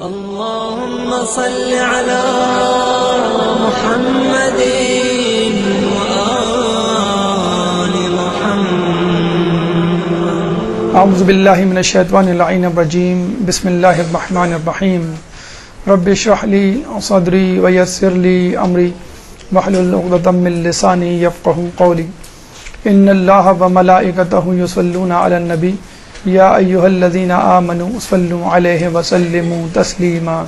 اللهم صل على محمد وآل محمد. اعوذ باللہ من الشیطان اللعین الرجیم. بسم اللہ الرحمن الرحیم. رب اشرح لی صدری ویسر لی امری واحلل عقدۃ من لسانی یفقہوا قولی. ان اللہ وملائکتہ یصلون علی النبی یا ایھا الذین آمنوا صلوا علیہ وسلموا تسلیما.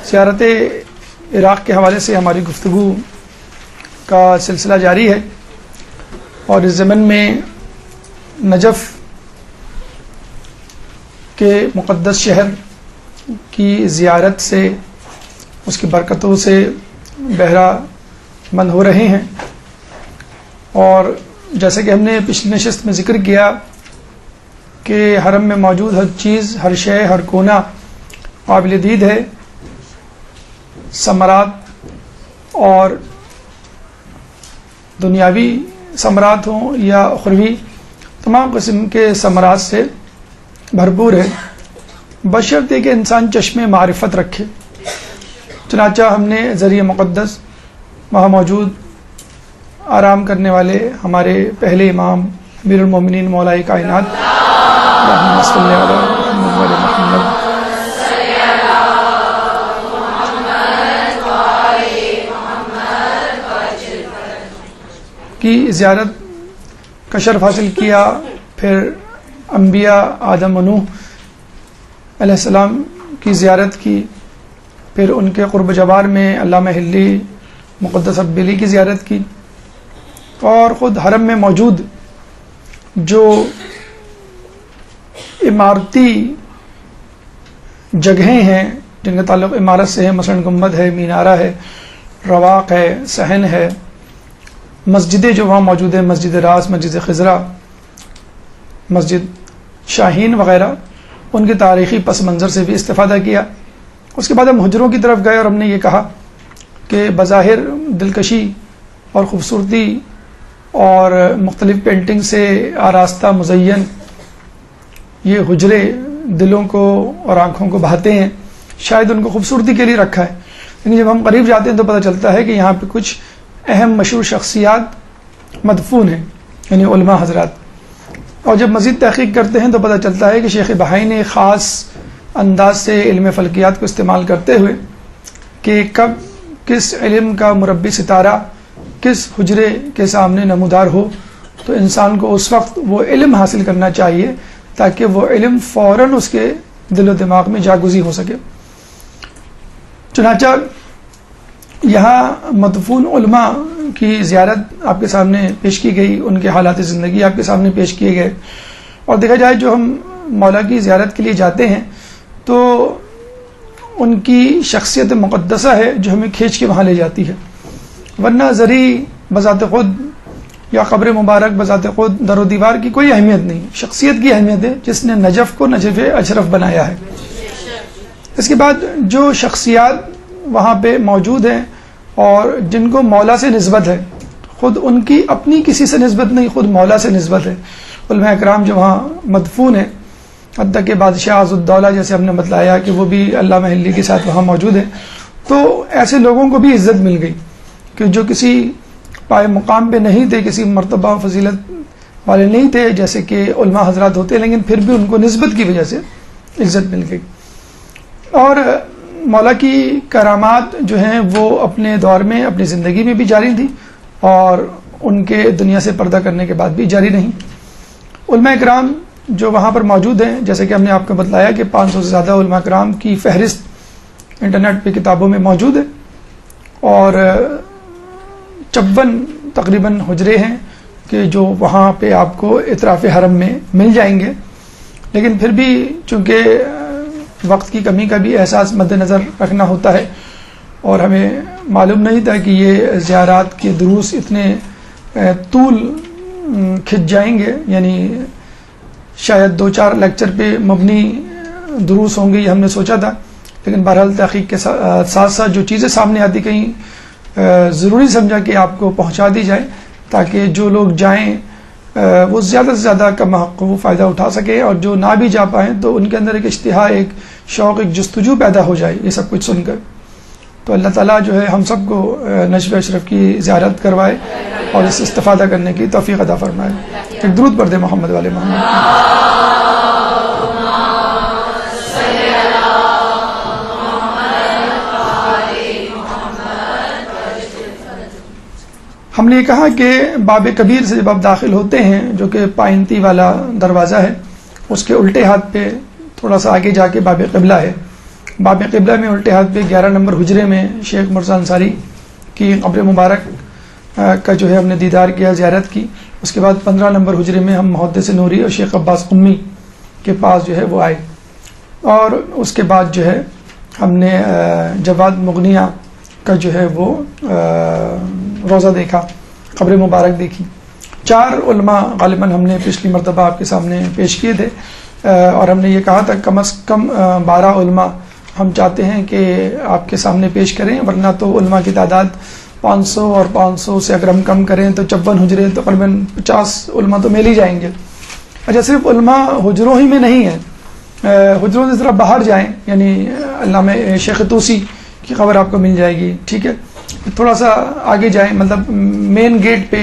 زیارت عراق کے حوالے سے ہماری گفتگو کا سلسلہ جاری ہے، اور اس ضمن میں نجف کے مقدس شہر کی زیارت سے، اس کی برکتوں سے بہرہ مند ہو رہے ہیں. اور جیسے کہ ہم نے پچھلی نشست میں ذکر کیا کہ حرم میں موجود ہر چیز، ہر شے، ہر کونا قابل دید ہے. ثمرات اور دنیاوی ثمرات ہوں یا اخروی، تمام قسم کے ثمرات سے بھرپور ہے، بشرطے کہ انسان چشم معرفت رکھے. چنانچہ ہم نے ذریعہ مقدس وہاں موجود آرام کرنے والے ہمارے پہلے امام امیر المومنین مولائے کائنات اللہم صلی علی محمد و علی محمد کی زیارت کا شرف حاصل کیا. پھر انبیاء آدم و نوح علیہ السلام کی زیارت کی. پھر ان کے قرب جوار میں علامہ حلی مقدس اربیلی کی زیارت کی. اور خود حرم میں موجود جو عمارتی جگہیں ہیں جن کا تعلق عمارت سے ہے، مثلا گنبد ہے، مینارہ ہے، رواق ہے، صحن ہے، مسجدیں جو وہاں موجود ہیں، مسجد راس، مسجد خضرا، مسجد شاہین وغیرہ، ان کے تاریخی پس منظر سے بھی استفادہ کیا. اس کے بعد ہم حجروں کی طرف گئے اور ہم نے یہ کہا کہ بظاہر دلکشی اور خوبصورتی اور مختلف پینٹنگ سے آراستہ مزین یہ حجرے دلوں کو اور آنکھوں کو بھاتے ہیں، شاید ان کو خوبصورتی کے لیے رکھا ہے، لیکن جب ہم قریب جاتے ہیں تو پتہ چلتا ہے کہ یہاں پہ کچھ اہم مشہور شخصیات مدفون ہیں، یعنی علماء حضرات. اور جب مزید تحقیق کرتے ہیں تو پتہ چلتا ہے کہ شیخ بہائی نے خاص انداز سے علم فلکیات کو استعمال کرتے ہوئے کہ کب کس علم کا مربی ستارہ کس حجرے کے سامنے نمودار ہو تو انسان کو اس وقت وہ علم حاصل کرنا چاہیے تاکہ وہ علم فوراً اس کے دل و دماغ میں جاگزی ہو سکے. چنانچہ یہاں مدفون علماء کی زیارت آپ کے سامنے پیش کی گئی، ان کے حالات زندگی آپ کے سامنے پیش کیے گئے. اور دیکھا جائے جو ہم مولا کی زیارت کے لیے جاتے ہیں تو ان کی شخصیت مقدسہ ہے جو ہمیں کھینچ کے وہاں لے جاتی ہے، ورنہ زری بذات خود یا قبر مبارک بذات خود در و دیوار کی کوئی اہمیت نہیں. شخصیت کی اہمیت ہے جس نے نجف کو نجف اشرف بنایا ہے. اس کے بعد جو شخصیات وہاں پہ موجود ہیں اور جن کو مولا سے نسبت ہے، خود ان کی اپنی کسی سے نسبت نہیں، خود مولا سے نسبت ہے. علماء اکرام جو وہاں مدفون ہیں، حتیٰ کہ بادشاہ عز الدولہ جیسے ہم نے بتلایا کہ وہ بھی علامہ حلی کے ساتھ وہاں موجود ہیں. تو ایسے لوگوں کو بھی عزت مل گئی کہ جو کسی پائے مقام پہ نہیں تھے، کسی مرتبہ فضیلت والے نہیں تھے جیسے کہ علماء حضرات ہوتے، لیکن پھر بھی ان کو نسبت کی وجہ سے عزت مل گئی. اور مولا کی کرامات جو ہیں وہ اپنے دور میں اپنی زندگی میں بھی جاری تھی اور ان کے دنیا سے پردہ کرنے کے بعد بھی جاری رہیں. علماء اکرام جو وہاں پر موجود ہیں، جیسے کہ ہم نے آپ کو بتلایا کہ 500 سے زیادہ علماء اکرام کی فہرست انٹرنیٹ پہ کتابوں میں موجود ہے، اور 54 تقریباً حجرے ہیں کہ جو وہاں پہ آپ کو اطراف حرم میں مل جائیں گے. لیکن پھر بھی چونکہ وقت کی کمی کا بھی احساس مد نظر رکھنا ہوتا ہے، اور ہمیں معلوم نہیں تھا کہ یہ زیارات کے دروس اتنے طول کھنچ جائیں گے، یعنی شاید 2-4 لیکچر پہ مبنی دروس ہوں گے، یہ ہم نے سوچا تھا. لیکن بہرحال تحقیق کے ساتھ ساتھ جو چیزیں سامنے آتی، کہیں ضروری سمجھا کہ آپ کو پہنچا دی جائے تاکہ جو لوگ جائیں وہ زیادہ سے زیادہ کم حق وہ فائدہ اٹھا سکے، اور جو نہ بھی جا پائیں تو ان کے اندر ایک اشتہا، ایک شوق، ایک جستجو پیدا ہو جائے یہ سب کچھ سن کر۔ تو اللہ تعالیٰ جو ہے ہم سب کو نجف اشرف کی زیارت کروائے اور اس استفادہ کرنے کی توفیق عطا فرمائے۔ ایک درود پڑھ دے محمد والے محمد۔ ہم نے کہا کہ باب کبیر سے جب آپ داخل ہوتے ہیں، جو کہ پائنتی والا دروازہ ہے، اس کے الٹے ہاتھ پہ تھوڑا سا آگے جا کے باب قبلہ ہے۔ باب قبلہ میں الٹے ہاتھ پہ 11 نمبر حجرے میں شیخ مرزا انصاری کی قبر مبارک کا جو ہے ہم نے دیدار کیا، زیارت کی۔ اس کے بعد 15 نمبر حجرے میں ہم محدث نوری اور شیخ عباس قمی کے پاس جو ہے وہ آئے، اور اس کے بعد جو ہے ہم نے جواد مغنیہ کا جو ہے وہ روزہ دیکھا، قبر مبارک دیکھی۔ 4 علماء غالباً ہم نے پچھلی مرتبہ آپ کے سامنے پیش کیے تھے، اور ہم نے یہ کہا تھا کم از کم 12 علماء ہم چاہتے ہیں کہ آپ کے سامنے پیش کریں، ورنہ تو علماء کی تعداد 500 اور 500 سے اگر ہم کم کریں تو 56 حجرے تقریباً 50 علماء تو مل ہی جائیں گے۔ اچھا، صرف علماء حجروں ہی میں نہیں ہیں، حجروں سے ذرا باہر جائیں، یعنی علامہ شیخ طوسی کی خبر آپ کو مل جائے گی، ٹھیک ہے۔ تھوڑا سا آگے جائیں، مطلب مین گیٹ پہ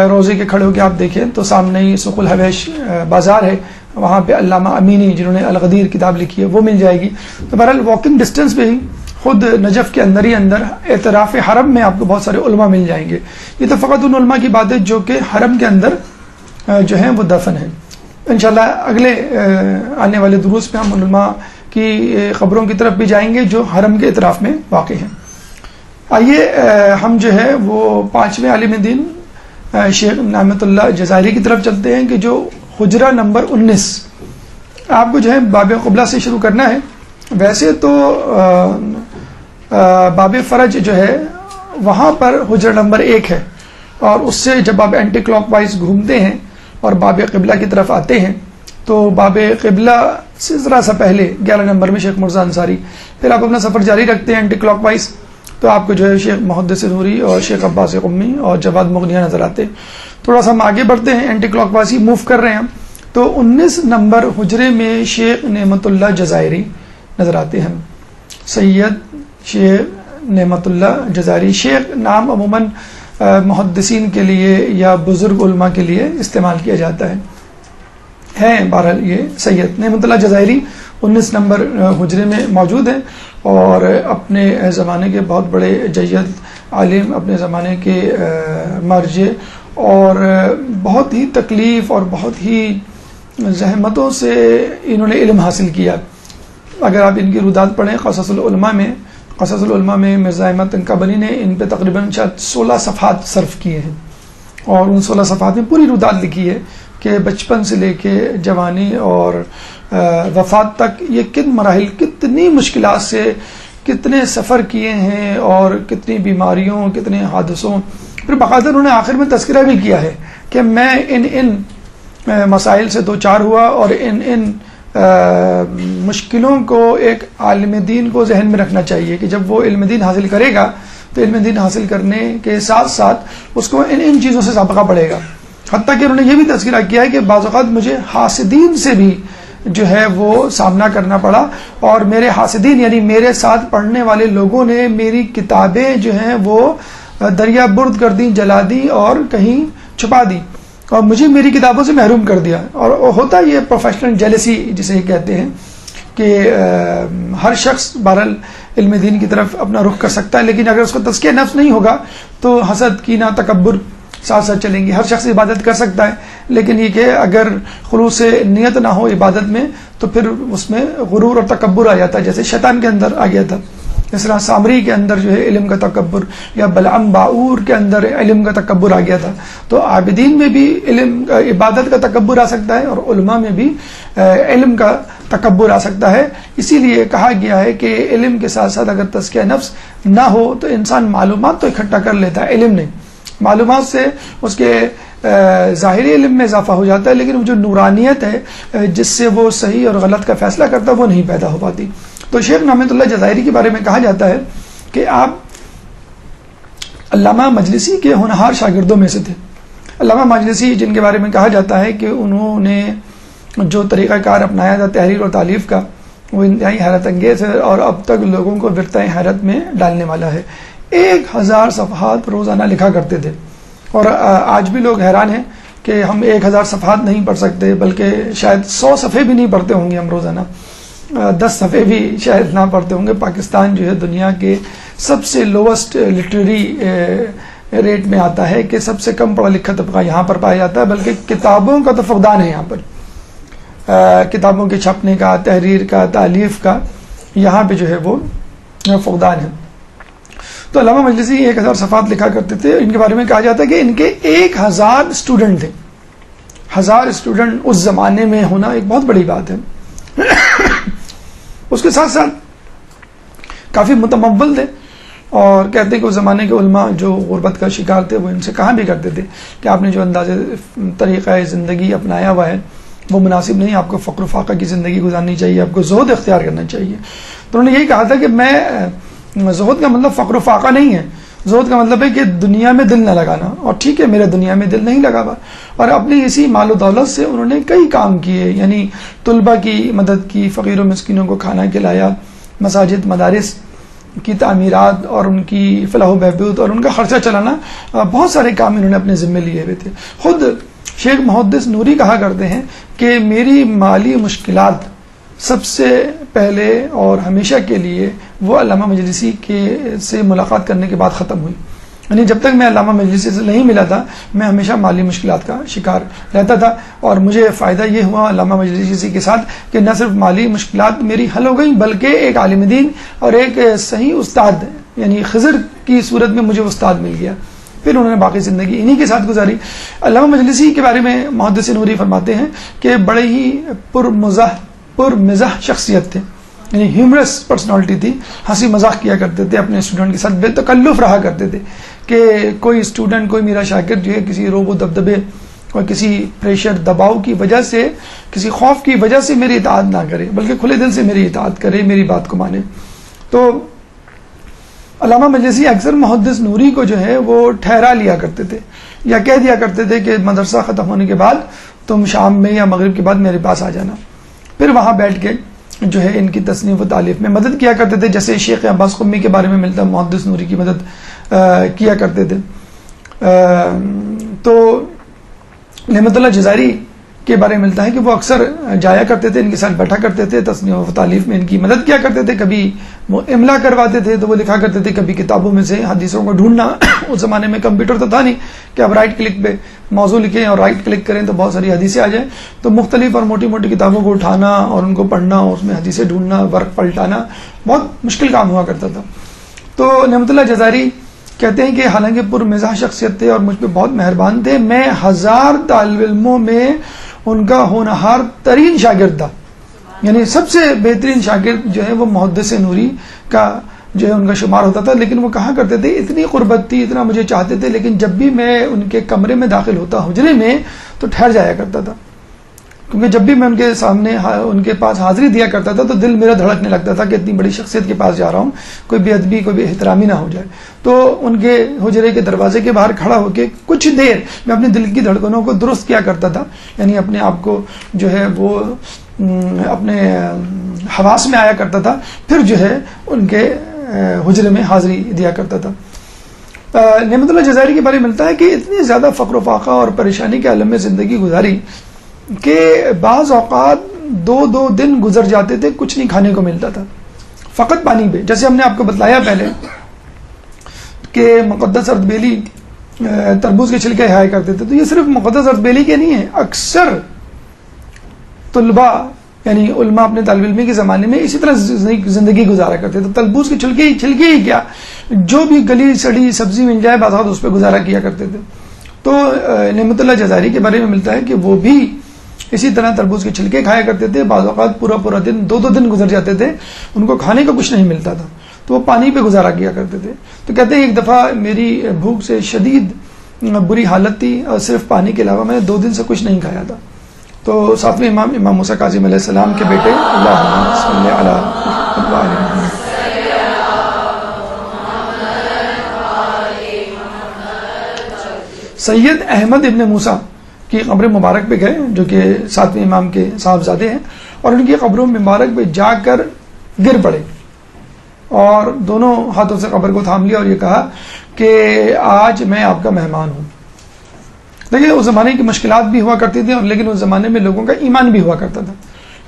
روزے کے کھڑے ہو کے آپ دیکھیں تو سامنے ہی سوق الحویش بازار ہے، وہاں پہ علامہ امینی جنہوں نے الغدیر کتاب لکھی ہے وہ مل جائے گی۔ تو بہرحال واکنگ ڈسٹینس پہ ہی خود نجف کے اندر ہی اندر اعتراف حرم میں آپ کو بہت سارے علماء مل جائیں گے۔ یہ تو فقط ان علماء کی بات ہے جو کہ حرم کے اندر جو ہیں وہ دفن ہیں۔ انشاءاللہ اگلے آنے والے دروس میں ہم علماء کی قبروں کی طرف بھی جائیں گے جو حرم کے اطراف میں واقع ہیں۔ آئیے ہم جو ہے وہ 5ویں عالم دین شیخ نعمت اللہ جزائری کی طرف چلتے ہیں کہ جو حجرہ نمبر 19 آپ کو جو ہے باب قبلہ سے شروع کرنا ہے۔ ویسے تو باب فرج جو ہے وہاں پر حجرہ نمبر 1 ہے، اور اس سے جب آپ اینٹی کلاک وائز گھومتے ہیں اور باب قبلہ کی طرف آتے ہیں تو باب قبلہ سے ذرا سا پہلے 11 نمبر میں شیخ مرزا انصاری، پھر آپ اپنا سفر جاری رکھتے ہیں اینٹی کلاک وائز تو آپ کو جو ہے شیخ محدث نوری اور شیخ عباس قمی اور جواد مغنیہ نظر آتے ہیں۔ تھوڑا سا ہم آگے بڑھتے ہیں، اینٹی کلاک وائز ہی موو کر رہے ہیں ہم، تو 19 نمبر حجرے میں شیخ نعمت اللہ جزائری نظر آتے ہیں۔ سید شیخ نعمت اللہ جزائری، شیخ نام عموماً محدثین کے لیے یا بزرگ علماء کے لیے استعمال کیا جاتا ہے بہرحال یہ سید نعمت اللہ جزائری 19 نمبر حجرے میں موجود ہیں، اور اپنے زمانے کے بہت بڑے جید عالم، اپنے زمانے کے مرجع، اور بہت ہی تکلیف اور بہت ہی زحمتوں سے انہوں نے علم حاصل کیا۔ اگر آپ ان کی رودات پڑھیں قصص العلماء میں مرزا احمد تنکابنی نے ان پہ تقریباً 16 صفحات صرف کیے ہیں، اور ان 16 صفحات میں پوری رودات لکھی ہے کہ بچپن سے لے کے جوانی اور وفات تک یہ کن مراحل، کتنی مشکلات سے کتنے سفر کیے ہیں، اور کتنی بیماریوں، کتنے حادثوں، پھر باقاعدہ انہوں نے آخر میں تذکرہ بھی کیا ہے کہ میں ان مسائل سے دوچار ہوا، اور ان مشکلوں کو ایک عالم دین کو ذہن میں رکھنا چاہیے کہ جب وہ علم دین حاصل کرے گا تو علم دین حاصل کرنے کے ساتھ ساتھ اس کو ان چیزوں سے سابقہ پڑے گا۔ حتیٰ کہ انہوں نے یہ بھی تذکرہ کیا ہے کہ بعض اوقات مجھے حاسدین سے بھی جو ہے وہ سامنا کرنا پڑا، اور میرے حاسدین یعنی میرے ساتھ پڑھنے والے لوگوں نے میری کتابیں جو ہیں وہ دریا برد کر دیں، جلا دی اور کہیں چھپا دی، اور مجھے میری کتابوں سے محروم کر دیا۔ اور ہوتا یہ پروفیشنل جیلسی جسے کہتے ہیں کہ ہر شخص بہرحال علم دین کی طرف اپنا رخ کر سکتا ہے، لیکن اگر اس کو تزکیہ نفس نہیں ہوگا تو حسد، کینہ، تکبر ساتھ ساتھ چلیں گے۔ ہر شخص عبادت کر سکتا ہے، لیکن یہ کہ اگر خلوص نیت نہ ہو عبادت میں تو پھر اس میں غرور اور تکبر آ جاتا ہے، جیسے شیطان کے اندر آ گیا تھا، اس طرح سامری کے اندر جو ہے علم کا تکبر، یا بلعم باعور کے اندر علم کا تکبر آ گیا تھا۔ تو عابدین میں بھی علم عبادت کا تکبر آ سکتا ہے، اور علماء میں بھی علم کا تکبر آ سکتا ہے۔ اسی لیے کہا گیا ہے کہ علم کے ساتھ ساتھ اگر تزکیہ نفس نہ ہو تو انسان معلومات تو اکٹھا کر لیتا ہے، علم نہیں۔ معلومات سے اس کے ظاہری علم میں اضافہ ہو جاتا ہے، لیکن جو نورانیت ہے جس سے وہ صحیح اور غلط کا فیصلہ کرتا ہے وہ نہیں پیدا ہو پاتی۔ تو شیخ نعمت اللہ جزائری کے بارے میں کہا جاتا ہے کہ آپ علامہ مجلسی کے ہونہار شاگردوں میں سے تھے. علامہ مجلسی جن کے بارے میں کہا جاتا ہے کہ انہوں نے جو طریقہ کار اپنایا تھا تحریر اور تالیف کا وہ انتہائی حیرت انگیز ہے اور اب تک لوگوں کو ورطۂ حیرت میں ڈالنے والا ہے. 1000 صفحات روزانہ لکھا کرتے تھے اور آج بھی لوگ حیران ہیں کہ ہم 1000 صفحات نہیں پڑھ سکتے بلکہ شاید 100 صفحے بھی نہیں پڑھتے ہوں گے ہم روزانہ, 10 صفحے بھی شاید نہ پڑھتے ہوں گے. پاکستان جو ہے دنیا کے سب سے لوسٹ لٹریری ریٹ میں آتا ہے کہ سب سے کم پڑھا لکھا طبقہ یہاں پر پایا جاتا ہے, بلکہ کتابوں کا تو فقدان ہے یہاں پر, کتابوں کے چھپنے کا, تحریر کا, تالیف کا یہاں پہ جو ہے وہ فقدان ہے. تو علامہ مجلسی 1000 صفحات لکھا کرتے تھے. ان کے بارے میں کہا جاتا ہے کہ ان کے 1000 اسٹوڈنٹ تھے. 1000 اسٹوڈنٹ اس زمانے میں ہونا ایک بہت بڑی بات ہے. اس کے ساتھ ساتھ کافی متمول تھے اور کہتے ہیں کہ اس زمانے کے علماء جو غربت کا شکار تھے وہ ان سے کہا بھی کرتے تھے کہ آپ نے جو انداز طریقہ زندگی اپنایا ہوا ہے وہ مناسب نہیں, آپ کو فقر و فاقہ کی زندگی گزارنی چاہیے, آپ کو زہد اختیار کرنا چاہیے. تو انہوں نے یہی کہا تھا کہ میں زہد کا مطلب فقر و فاقہ نہیں ہے, زہد کا مطلب ہے کہ دنیا میں دل نہ لگانا, اور ٹھیک ہے میرا دنیا میں دل نہیں لگا ہوا, اور اپنی اسی مال و دولت سے انہوں نے کئی کام کیے, یعنی طلبہ کی مدد کی, فقیر و مسکینوں کو کھانا کھلایا, مساجد مدارس کی تعمیرات اور ان کی فلاح و بہبود اور ان کا خرچہ چلانا, بہت سارے کام انہوں نے اپنے ذمے لیے ہوئے تھے. خود شیخ محدث نوری کہا کرتے ہیں کہ میری مالی مشکلات سب سے پہلے اور ہمیشہ کے لیے وہ علامہ مجلسی سے ملاقات کرنے کے بعد ختم ہوئی. یعنی جب تک میں علامہ مجلسی سے نہیں ملا تھا میں ہمیشہ مالی مشکلات کا شکار رہتا تھا, اور مجھے فائدہ یہ ہوا علامہ مجلسی کے ساتھ کہ نہ صرف مالی مشکلات میری حل ہو گئیں بلکہ ایک عالم دین اور ایک صحیح استاد یعنی خضر کی صورت میں مجھے استاد مل گیا. پھر انہوں نے باقی زندگی انہی کے ساتھ گزاری. علامہ مجلسی کے بارے میں محدث نوری فرماتے ہیں کہ بڑے ہی پرمزاح شخصیت تھے, یعنی ہیومرس پرسنالٹی تھی, ہنسی مذاق کیا کرتے تھے اپنے اسٹوڈنٹ کے ساتھ, بے تکلف رہا کرتے تھے کہ کوئی اسٹوڈنٹ, کوئی میرا شاگرد جو ہے کسی روب و دبدبے اور کسی پریشر دباؤ کی وجہ سے, کسی خوف کی وجہ سے میری اطاعت نہ کرے بلکہ کھلے دل سے میری اطاعت کرے, میری بات کو مانے. تو علامہ مجلسی اکثر محدث نوری کو جو ہے وہ ٹھہرا لیا کرتے تھے یا کہہ دیا کرتے تھے کہ مدرسہ ختم ہونے کے بعد تم شام میں یا مغرب کے بعد میرے پاس آ جانا. پھر وہاں بیٹھ کے جو ہے ان کی تصنیف و تالیف میں مدد کیا کرتے تھے, جیسے شیخ عباس قمی کے بارے میں ملتا ہے محدث نوری کی مدد کیا کرتے تھے. تو نعمت اللہ جزائری کے بارے میں ملتا ہے کہ وہ اکثر جایا کرتے تھے, ان کے ساتھ بیٹھا کرتے تھے, تصنیف و تالیف میں ان کی مدد کیا کرتے تھے. کبھی وہ املا کرواتے تھے تو وہ لکھا کرتے تھے, کبھی کتابوں میں سے حدیثوں کو ڈھونڈنا. اس زمانے میں کمپیوٹر تو تھا نہیں کہ آپ رائٹ کلک پہ موضوع لکھیں اور رائٹ کلک کریں تو بہت ساری حدیثیں آ جائیں. تو مختلف اور موٹی موٹی کتابوں کو اٹھانا اور ان کو پڑھنا اور اس میں حدیثیں ڈھونڈنا, ورق پلٹانا بہت مشکل کام ہوا کرتا تھا. تو نعمت اللہ جزائری کہتے ہیں کہ حالانکہ پرمزاح شخصیت تھے اور مجھ پہ بہت مہربان تھے, میں 1000 طالب علموں میں ان کا ہونہار ترین شاگرد تھا. یعنی سب سے بہترین شاگرد جو ہے وہ محدث نوری کا جو ہے ان کا شمار ہوتا تھا. لیکن وہ کہا کرتے تھے اتنی قربت تھی, اتنا مجھے چاہتے تھے, لیکن جب بھی میں ان کے کمرے میں داخل ہوتا حجرے میں تو ٹھہر جایا کرتا تھا, کیونکہ جب بھی میں ان کے سامنے ان کے پاس حاضری دیا کرتا تھا تو دل میرا دھڑکنے لگتا تھا کہ اتنی بڑی شخصیت کے پاس جا رہا ہوں, کوئی بے ادبی کوئی بے احترامی نہ ہو جائے. تو ان کے حجرے کے دروازے کے باہر کھڑا ہو کے کچھ دیر میں اپنے دل کی دھڑکنوں کو درست کیا کرتا تھا, یعنی اپنے آپ کو جو ہے وہ اپنے حواس میں آیا کرتا تھا, پھر جو ہے ان کے حجرے میں حاضری دیا کرتا تھا. نعمت اللہ جزائری کے بارے میں ملتا ہے کہ اتنی زیادہ فقر و فاقہ اور پریشانی کے عالم میں زندگی گزاری کہ بعض اوقات 2 دن گزر جاتے تھے, کچھ نہیں کھانے کو ملتا تھا, فقط پانی پہ. جیسے ہم نے آپ کو بتلایا پہلے کہ مقدس اردبیلی تربوز کے چھلکے کھایا کرتے تھے, تو یہ صرف مقدس اردبیلی کے نہیں ہے, اکثر طلباء یعنی علماء اپنے طالب علمی کے زمانے میں اسی طرح زندگی گزارا کرتے تھے. تربوز کے چھلکے ہی کیا, جو بھی گلی سڑی سبزی مل جائے بعض اوقات اس پہ گزارا کیا کرتے تھے. تو نعمت اللہ جزائری کے بارے میں ملتا ہے کہ وہ بھی اسی طرح تربوز کے چھلکے کھایا کرتے تھے. بعض اوقات پورا دن 2 دن گزر جاتے تھے, ان کو کھانے کا کچھ نہیں ملتا تھا, تو وہ پانی پہ گزارا کیا کرتے تھے. تو کہتے ہیں ایک دفعہ میری بھوک سے شدید بری حالت تھی اور صرف پانی کے علاوہ میں نے 2 دن سے کچھ نہیں کھایا تھا. تو ساتویں امام موسیٰ کاظم علیہ السلام کے بیٹے اللہم صلی علی محمد سید احمد ابن موسیٰ کی قبر مبارک پہ گئے جو کہ 7ویں امام کے صاحبزادے ہیں، اور ان کی قبروں مبارک پہ جا کر گر پڑے اور دونوں ہاتھوں سے قبر کو تھام لیا اور یہ کہا کہ آج میں آپ کا مہمان ہوں۔ دیکھیں اس زمانے کی مشکلات بھی ہوا کرتی تھیں، لیکن اس زمانے میں لوگوں کا ایمان بھی ہوا کرتا تھا۔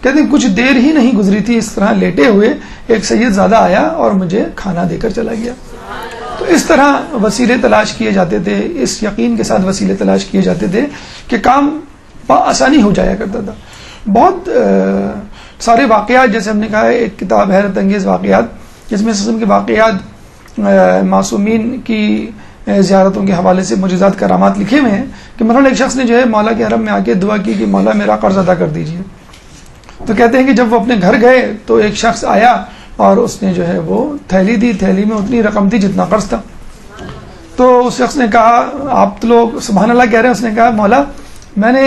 کہتے ہیں کچھ دیر ہی نہیں گزری تھی اس طرح لیٹے ہوئے ایک سید زادہ آیا اور مجھے کھانا دے کر چلا گیا۔ تو اس طرح وسیلے تلاش کیے جاتے تھے، اس یقین کے ساتھ وسیلے تلاش کیے جاتے تھے کہ کام آسانی ہو جایا کرتا تھا۔ بہت سارے واقعات، جیسے ہم نے کہا ہے ایک کتاب حیرت انگیز واقعات، جس میں اس قسم کے واقعات معصومین کی زیارتوں کے حوالے سے معجزات کرامات لکھے ہوئے ہیں کہ مثلا ایک شخص نے جو ہے مولا کے حرم میں آ کے دعا کی کہ مولا میرا قرض ادا کر دیجیے۔ تو کہتے ہیں کہ جب وہ اپنے گھر گئے تو ایک شخص آیا اور اس نے جو ہے وہ تھیلی دی، تھیلی میں اتنی رقم تھی جتنا قرض تھا۔ تو اس شخص نے کہا، آپ تو لوگ سبحان اللہ کہہ رہے ہیں، اس نے کہا مولا میں نے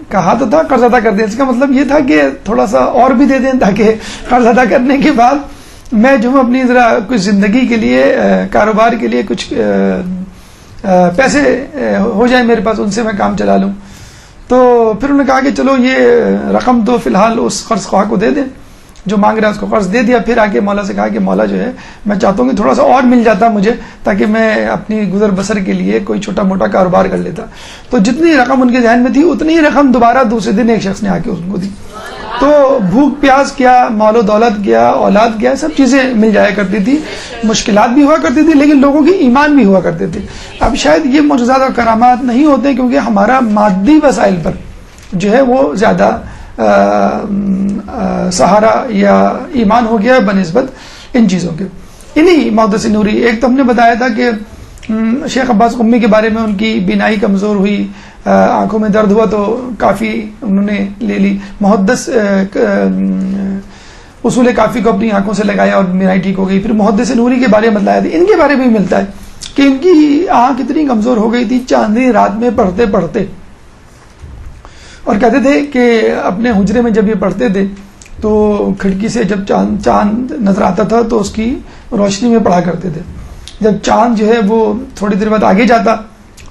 کہا تو تھا قرض ادا کر دیں، اس کا مطلب یہ تھا کہ تھوڑا سا اور بھی دے دیں تاکہ قرض ادا کرنے کے بعد میں جو اپنی ذرا کچھ زندگی کے لیے کاروبار کے لیے کچھ پیسے ہو جائیں میرے پاس، ان سے میں کام چلا لوں۔ تو پھر انہوں نے کہا کہ چلو یہ رقم تو فی الحال اس قرض خواہ کو دے دیں جو مانگ رہا ہے، اس کو قرض دے دیا۔ پھر آ کے مولا سے کہا کہ مولا جو ہے میں چاہتا ہوں کہ تھوڑا سا اور مل جاتا مجھے تاکہ میں اپنی گزر بسر کے لیے کوئی چھوٹا موٹا کاروبار کر لیتا۔ تو جتنی رقم ان کے ذہن میں تھی اتنی ہی رقم دوبارہ دوسرے دن ایک شخص نے آ کے ان کو دی۔ تو بھوک پیاس کیا، مال و دولت کیا، اولاد کیا، سب چیزیں مل جایا کرتی تھی، مشکلات بھی ہوا کرتی تھی، لیکن لوگوں کی ایمان بھی ہوا کرتے تھے۔ اب شاید یہ معجزات اور کرامات نہیں ہوتے کیونکہ ہمارا مادی وسائل پر جو ہے وہ زیادہ سہارا یا ایمان ہو گیا بنسبت ان چیزوں کے۔ انہی محدث نوری، ایک تو ہم نے بتایا تھا کہ شیخ عباس قمی کے بارے میں ان کی بینائی کمزور ہوئی، آنکھوں میں درد ہوا تو کافی انہوں نے لے لی، محدث اصول کافی کو اپنی آنکھوں سے لگایا اور بینائی ٹھیک ہو گئی۔ پھر محدث نوری کے بارے میں بتلایا تھا، ان کے بارے میں بھی ملتا ہے کہ ان کی آنکھ اتنی کمزور ہو گئی تھی چاندنی رات میں پڑھتے پڑھتے، اور کہتے تھے کہ اپنے حجرے میں جب یہ پڑھتے تھے تو کھڑکی سے جب چاند نظر آتا تھا تو اس کی روشنی میں پڑھا کرتے تھے، جب چاند جو ہے وہ تھوڑی دیر بعد آگے جاتا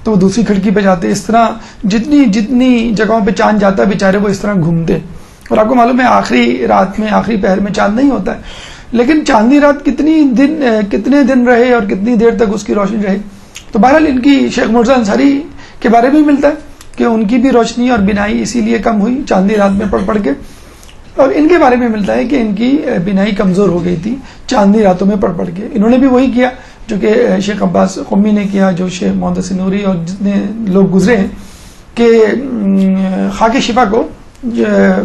تو وہ دوسری کھڑکی پہ جاتے۔ اس طرح جتنی جگہوں پہ چاند جاتا بیچارے وہ اس طرح گھومتے۔ اور آپ کو معلوم ہے آخری رات میں، آخری پہر میں چاند نہیں ہوتا ہے، لیکن چاندنی رات کتنے دن رہے اور کتنی دیر تک اس کی روشنی رہے۔ تو بہرحال ان کی شیخ مرزا انصاری کے بارے میں ملتا ہے کہ ان کی بھی روشنی اور بینائی اسی لیے کم ہوئی چاندنی رات میں پڑھ کے، اور ان کے بارے میں ملتا ہے کہ ان کی بینائی کمزور ہو گئی تھی چاندنی راتوں میں پڑھ کے۔ انہوں نے بھی وہی کیا جو کہ شیخ عباس قمی نے کیا، جو شیخ محدث نوری اور جتنے لوگ گزرے ہیں کہ خاک شفا کو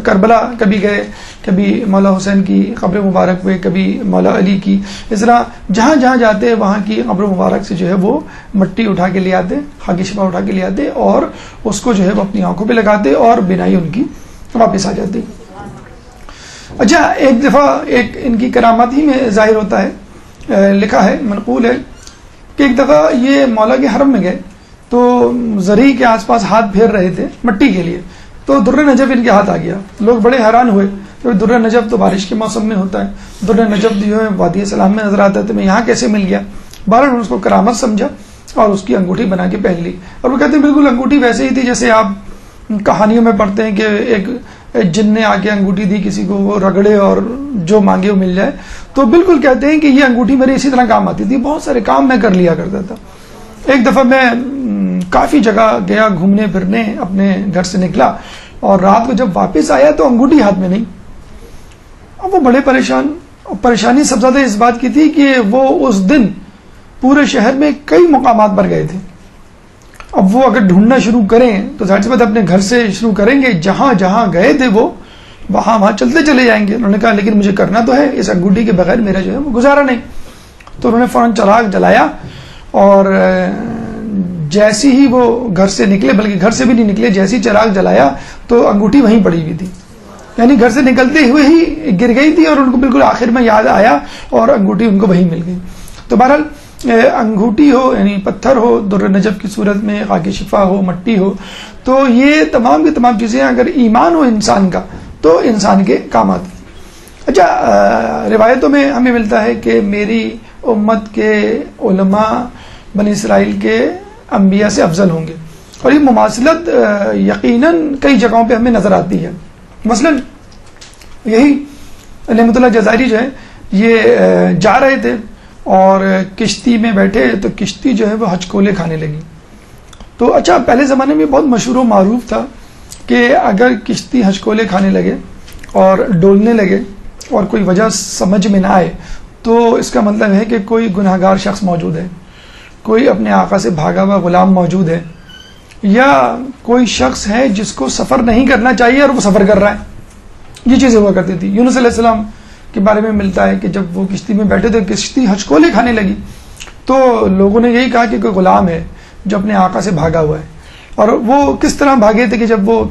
کربلا کبھی گئے، کبھی مولا حسین کی قبر مبارک پہ، کبھی مولا علی کی، اس طرح جہاں جہاں جاتے وہاں کی قبر مبارک سے جو ہے وہ مٹی اٹھا کے لے آتے، خاک شفا اٹھا کے لے آتے اور اس کو جو ہے وہ اپنی آنکھوں پہ لگاتے اور بینائی ان کی واپس آ جاتی۔ اچھا، ایک دفعہ ایک ان کی کرامات ہی میں ظاہر ہوتا ہے، لکھا ہے، منقول ہے کہ ایک دفعہ یہ مولا کے حرم میں گئے تو زری کے آس پاس ہاتھ پھیر رہے تھے مٹی کے لیے، تو در نجف ان کے ہاتھ آ گیا۔ لوگ بڑے حیران ہوئے، در نجف تو بارش کے موسم میں ہوتا ہے، در نجف جو ہے وادی سلام میں نظر آتا ہے، تو میں یہاں کیسے مل گیا؟ بہرحال انہوں نے اس کو کرامت سمجھا اور اس کی انگوٹھی بنا کے پہن لی، اور وہ کہتے ہیں بالکل انگوٹھی ویسے ہی تھی جیسے آپ کہانیوں میں پڑھتے ہیں کہ ایک جن نے آ کے انگوٹھی دی کسی کو، وہ رگڑے اور جو مانگے وہ مل جائے۔ تو بالکل کہتے ہیں کہ یہ انگوٹھی میرے اسی طرح کام آتی تھی، بہت سارے کام میں کر لیا کرتا تھا۔ ایک دفعہ میں کافی جگہ گیا گھومنے پھرنے، اپنے گھر سے نکلا اور رات کو جب واپس آیا تو انگوٹھی ہاتھ میں نہیں۔ اب وہ بڑے پریشانی سب زیادہ اس بات کی تھی کہ وہ اس دن پورے شہر میں کئی مقامات پر گئے تھے۔ اب وہ اگر ڈھونڈنا شروع کریں تو ظاہر سی بات اپنے گھر سے شروع کریں گے، جہاں جہاں گئے تھے وہ وہاں چلتے چلے جائیں گے۔ انہوں نے کہا لیکن مجھے کرنا تو ہے، اس انگوٹھی کے بغیر میرا جو ہے وہ گزارا نہیں۔ تو انہوں نے فوراً چراغ جلایا اور جیسی ہی وہ گھر سے نکلے، بلکہ گھر سے بھی نہیں نکلے، جیسی چراغ جلایا تو انگوٹھی وہیں پڑی ہوئی تھی، یعنی گھر سے نکلتے ہوئے ہی گر گئی تھی اور ان کو بالکل آخر میں یاد آیا اور انگوٹھی ان کو وہیں مل گئی۔ تو بہرحال انگوٹھی ہو یعنی پتھر ہو در نجف کی صورت میں، خاک شفا ہو، مٹی ہو، تو یہ تمام کی تمام چیزیں اگر ایمان ہو انسان کا تو انسان کے کام آتی ہیں۔ اچھا، روایتوں میں ہمیں ملتا ہے کہ میری امت کے علماء بنی اسرائیل کے انبیاء سے افضل ہوں گے، اور یہ مماثلت یقیناً کئی جگہوں پہ ہمیں نظر آتی ہے. مثلا یہی نعمت اللہ جزائری جو ہے یہ جا رہے تھے اور کشتی میں بیٹھے تو کشتی جو ہے وہ ہچکولے کھانے لگی. تو اچھا پہلے زمانے میں بہت مشہور و معروف تھا کہ اگر کشتی ہچکولے کھانے لگے اور ڈولنے لگے اور کوئی وجہ سمجھ میں نہ آئے تو اس کا مطلب ہے کہ کوئی گناہ گار شخص موجود ہے, کوئی اپنے آقا سے بھاگا ہوا غلام موجود ہے, یا کوئی شخص ہے جس کو سفر نہیں کرنا چاہیے اور وہ سفر کر رہا ہے. یہ چیزیں ہوا کرتی تھی. یونس علیہ السلام کے بارے میں ملتا ہے کہ جب وہ کشتی میں بیٹھے تھے کشتی ہچکولے کھانے لگی تو لوگوں نے یہی کہا کہ کوئی غلام ہے جو اپنے آقا سے بھاگا ہوا ہے. اور وہ کس طرح بھاگے تھے کہ جب وہ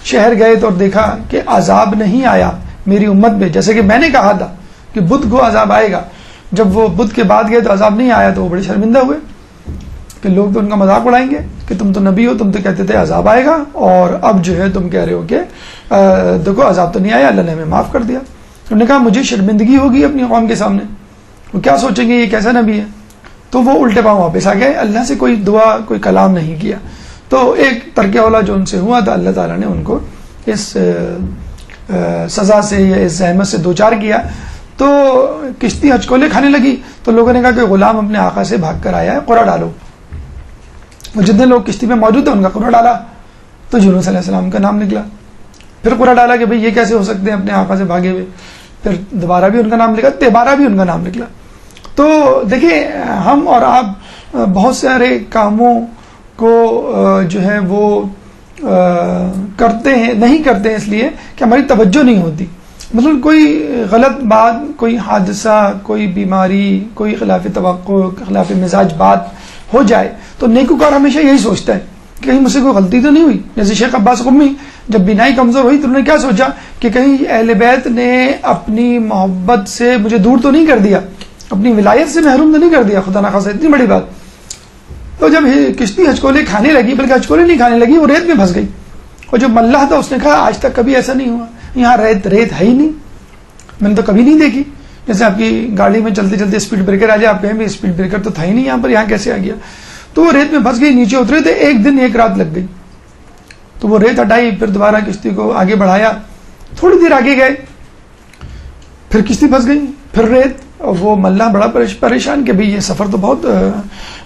شہر گئے تو دیکھا کہ عذاب نہیں آیا میری امت میں, جیسے کہ میں نے کہا تھا کہ بدھ کو عذاب آئے گا. جب وہ بدھ کے بعد گئے تو عذاب نہیں آیا تو وہ بڑے شرمندہ ہوئے کہ لوگ تو ان کا مذاق اڑائیں گے کہ تم تو نبی ہو, تم تو کہتے تھے عذاب آئے گا اور اب جو ہے تم کہہ رہے ہو کہ دیکھو عذاب تو نہیں آیا, اللہ نے ہمیں معاف کر دیا. انہوں نے کہا مجھے شرمندگی ہوگی اپنی قوم کے سامنے, وہ کیا سوچیں گے یہ کیسا نبی ہے. تو وہ الٹے پاؤں واپس آ گئے, اللہ سے کوئی دعا کوئی کلام نہیں کیا. تو ایک ترک اولا جو ان سے ہوا تھا اللہ تعالیٰ نے ان کو اس سزا سے یا اس زحمت سے دوچار کیا. تو کشتی ہچکولے کھانے لگی تو لوگوں نے کہا کہ غلام اپنے آقا سے بھاگ کر آیا ہے, قرآن ڈالو. وہ جتنے لوگ کشتی میں موجود تھے ان کا قرآن ڈالا تو یونس علیہ السلام کا نام نکلا. پھر قرآن ڈالا کہ بھئی یہ کیسے ہو سکتے ہیں اپنے آقا سے بھاگے ہوئے. پھر دوبارہ بھی ان کا نام لکھا, تیبارہ بھی ان کا نام نکلا. تو دیکھیں ہم اور آپ بہت سارے کاموں کو جو ہے وہ کرتے ہیں, نہیں کرتے ہیں اس لیے کہ ہماری توجہ نہیں ہوتی. مثلا کوئی غلط بات, کوئی حادثہ, کوئی بیماری, کوئی خلاف توقع, خلاف مزاج بات ہو جائے تو نیکوکار ہمیشہ یہی سوچتا ہے کہ کہیں مجھ سے کوئی غلطی تو نہیں ہوئی. جیسے شیخ عباس قمی جب بینائی کمزور ہوئی تو انہوں نے کیا سوچا کہ کہیں اہل بیت نے اپنی محبت سے مجھے دور تو نہیں کر دیا, اپنی ولایت سے محروم تو نہیں کر دیا, خدا نخواستہ اتنی بڑی بات. تو جب کشتی ہچکولے کھانے لگی, بلکہ ہچکولے نہیں کھانے لگی, وہ ریت میں پھنس گئی. اور جو ملح تھا اس نے کہا آج تک کبھی ایسا نہیں ہوا, یہاں ریت ہے ہی نہیں, میں نے تو کبھی نہیں دیکھی. جیسے آپ کی گاڑی میں چلتے چلتے اسپیڈ بریکر آ جائے, آپ کہیں بھی اسپیڈ بریکر تو تھا ہی نہیں یہاں پر, یہاں کیسے آ گیا. تو وہ ریت میں پھنس گئی, نیچے اترے تھے, ایک دن ایک رات لگ گئی. تو وہ ریت ہٹائی, پھر دوبارہ کشتی کو آگے بڑھایا, تھوڑی دیر آگے گئے, پھر کشتی پھنس گئی, پھر ریت. اور وہ ملہ بڑا پریشان کہ بھئی یہ سفر تو بہت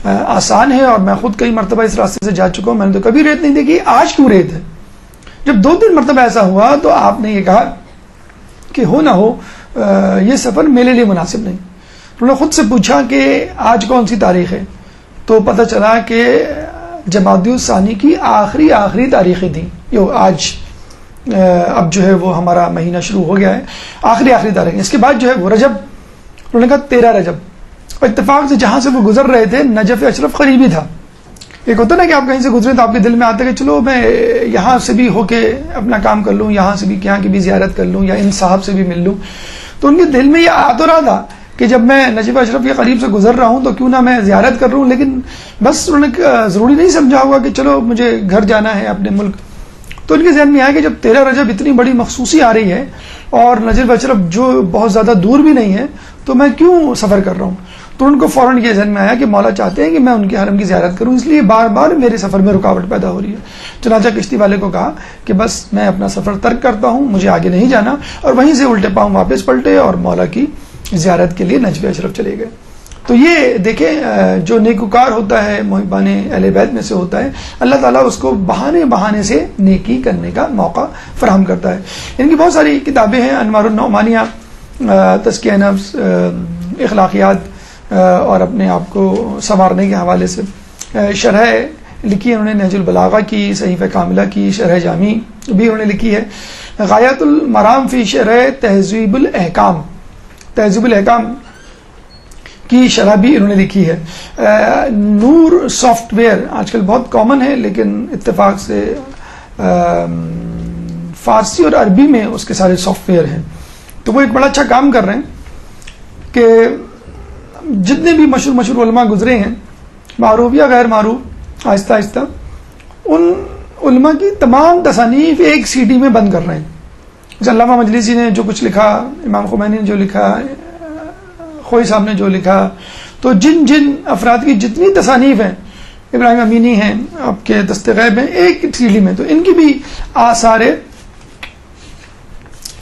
آسان ہے اور میں خود کئی مرتبہ اس راستے سے جا چکا ہوں, میں نے تو کبھی ریت نہیں دیکھی, آج کیوں ریت ہے. جب 2-3 مرتبہ ایسا ہوا تو آپ نے یہ کہا کہ ہو نہ ہو یہ سفر میرے لیے مناسب نہیں. انہوں نے خود سے پوچھا کہ آج کون سی تاریخ ہے, تو پتہ چلا کہ جمادی الثانی کی آخری تاریخیں تھیں. آج اب جو ہے وہ ہمارا مہینہ شروع ہو گیا ہے, آخری تاریخ. اس کے بعد جو ہے وہ رجب, انہوں نے کہا 13 رجب. اور اتفاق سے جہاں سے وہ گزر رہے تھے نجف اشرف قریبی تھا. ایک ہوتا نا کہ آپ کہیں سے گزرے تو آپ کے دل میں آتا ہے کہ چلو میں یہاں سے بھی ہو کے اپنا کام کر لوں, یہاں سے بھی یہاں کی بھی زیارت کر لوں, یا ان صاحب سے بھی مل لوں. تو ان کے دل میں یہ آ تو رہا تھا کہ جب میں نجف اشرف کے قریب سے گزر رہا ہوں تو کیوں نہ میں زیارت کر لوں, لیکن بس انہوں نے ضروری نہیں سمجھا ہوگا کہ چلو مجھے گھر جانا ہے اپنے ملک. تو ان کے ذہن میں آیا کہ جب 13 رجب اتنی بڑی مخصوصی آ رہی ہے اور نجف اشرف جو بہت زیادہ دور بھی نہیں ہے تو میں کیوں سفر کر رہا ہوں. تو ان کو فوراً یہ ذہن میں آیا کہ مولا چاہتے ہیں کہ میں ان کے حرم کی زیارت کروں, اس لیے بار بار میرے سفر میں رکاوٹ پیدا ہو رہی ہے. چنانچہ کشتی والے کو کہا کہ بس میں اپنا سفر ترک کرتا ہوں, مجھے آگے نہیں جانا, اور وہیں سے الٹے پاؤں واپس پلٹے اور مولا کی زیارت کے لیے نجف اشرف چلے گئے. تو یہ دیکھیں جو نیکوکار ہوتا ہے, محبان اہل بیت میں سے ہوتا ہے, اللہ تعالیٰ اس کو بہانے سے نیکی کرنے کا موقع فراہم کرتا ہے. ان کی بہت ساری کتابیں ہیں, انوار النعمانیہ, تزکیہ نفس, اخلاقیات اور اپنے آپ کو سنوارنے کے حوالے سے, شرح لکھی ہے انہوں نے نہج البلاغہ کی, صحیفہ کاملہ کی شرح جامی بھی انہوں نے لکھی ہے, غایۃ المرام فی شرح تہذیب الاحکام, تہذیب الاحکام کی شرح بھی انہوں نے لکھی ہے. نور سافٹ ویئر آج کل بہت کامن ہے, لیکن اتفاق سے فارسی اور عربی میں اس کے سارے سافٹ ویئر ہیں. تو وہ ایک بڑا اچھا کام کر رہے ہیں کہ جتنے بھی مشہور علماء گزرے ہیں, معروف یا غیر معروف, آہستہ آہستہ ان علماء کی تمام تصانیف ایک سی ڈی میں بند کر رہے ہیں. جیسے علامہ مجلسی نے جو کچھ لکھا, امام خمینی نے جو لکھا, خوئی صاحب نے جو لکھا, تو جن افراد کی جتنی تصانیف ہیں ابراہیم امینی ہیں آپ کے دست غیب ہیں ایک سی ڈی میں، تو ان کی بھی آثار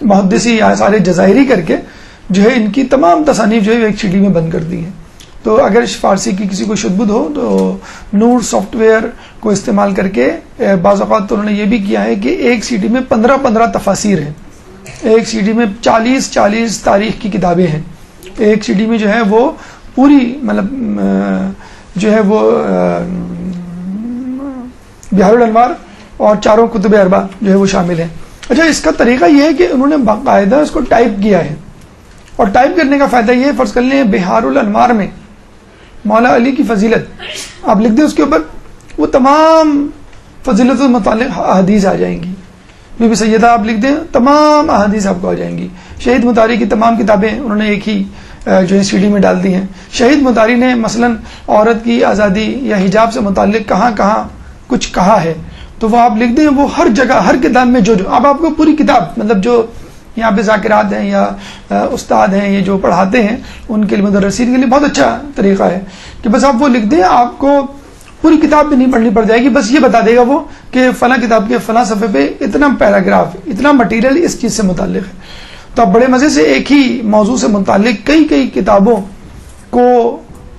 محدثی یا آثار جزائری کر کے جو ہے ان کی تمام تصانیف جو ہے ایک سی ڈی میں بند کر دی ہیں. تو اگر فارسی کی کسی کو شدبد ہو تو نور سافٹ ویئر کو استعمال کر کے بعض اوقات تو انہوں نے یہ بھی کیا ہے کہ ایک سی ڈی میں 15 تفاسیر ہیں، ایک سی ڈی میں 40 تاریخ کی کتابیں ہیں، ایک سی ڈی میں جو ہے وہ پوری مطلب جو ہے وہ بحار الانوار اور 4 کتب اربع جو ہے وہ شامل ہیں. اچھا، اس کا طریقہ یہ ہے کہ انہوں نے باقاعدہ اس کو ٹائپ کیا ہے، اور ٹائپ کرنے کا فائدہ یہ ہے، فرض کر لیں بحار الانوار میں مولا علی کی فضیلت آپ لکھ دیں، اس کے اوپر وہ تمام فضیلت سے متعلق احادیث آ جائیں گی. بی بی سیدہ آپ لکھ دیں، تمام احادیث آپ کو آ جائیں گی. شہید مطاری کی تمام کتابیں انہوں نے ایک ہی جو ہے سی ڈی میں ڈال دی ہیں. شہید مطاری نے مثلا عورت کی آزادی یا حجاب سے متعلق کہاں کہاں کچھ کہا ہے، تو وہ آپ لکھ دیں، وہ ہر جگہ ہر کتاب میں جو اب آپ کو پوری کتاب مطلب جو یہاں پہ ذاکرات ہیں یا استاد ہیں یہ جو پڑھاتے ہیں ان کے لیے مدرسین کے لیے بہت اچھا طریقہ ہے کہ بس آپ وہ لکھ دیں، آپ کو پوری کتاب بھی نہیں پڑھنی پڑ جائے گی، بس یہ بتا دے گا وہ کہ فلاں کتاب کے فلاں صفحے پہ اتنا پیراگراف اتنا مٹیریل اس چیز سے متعلق ہے. تو آپ بڑے مزے سے ایک ہی موضوع سے متعلق کئی کتابوں کو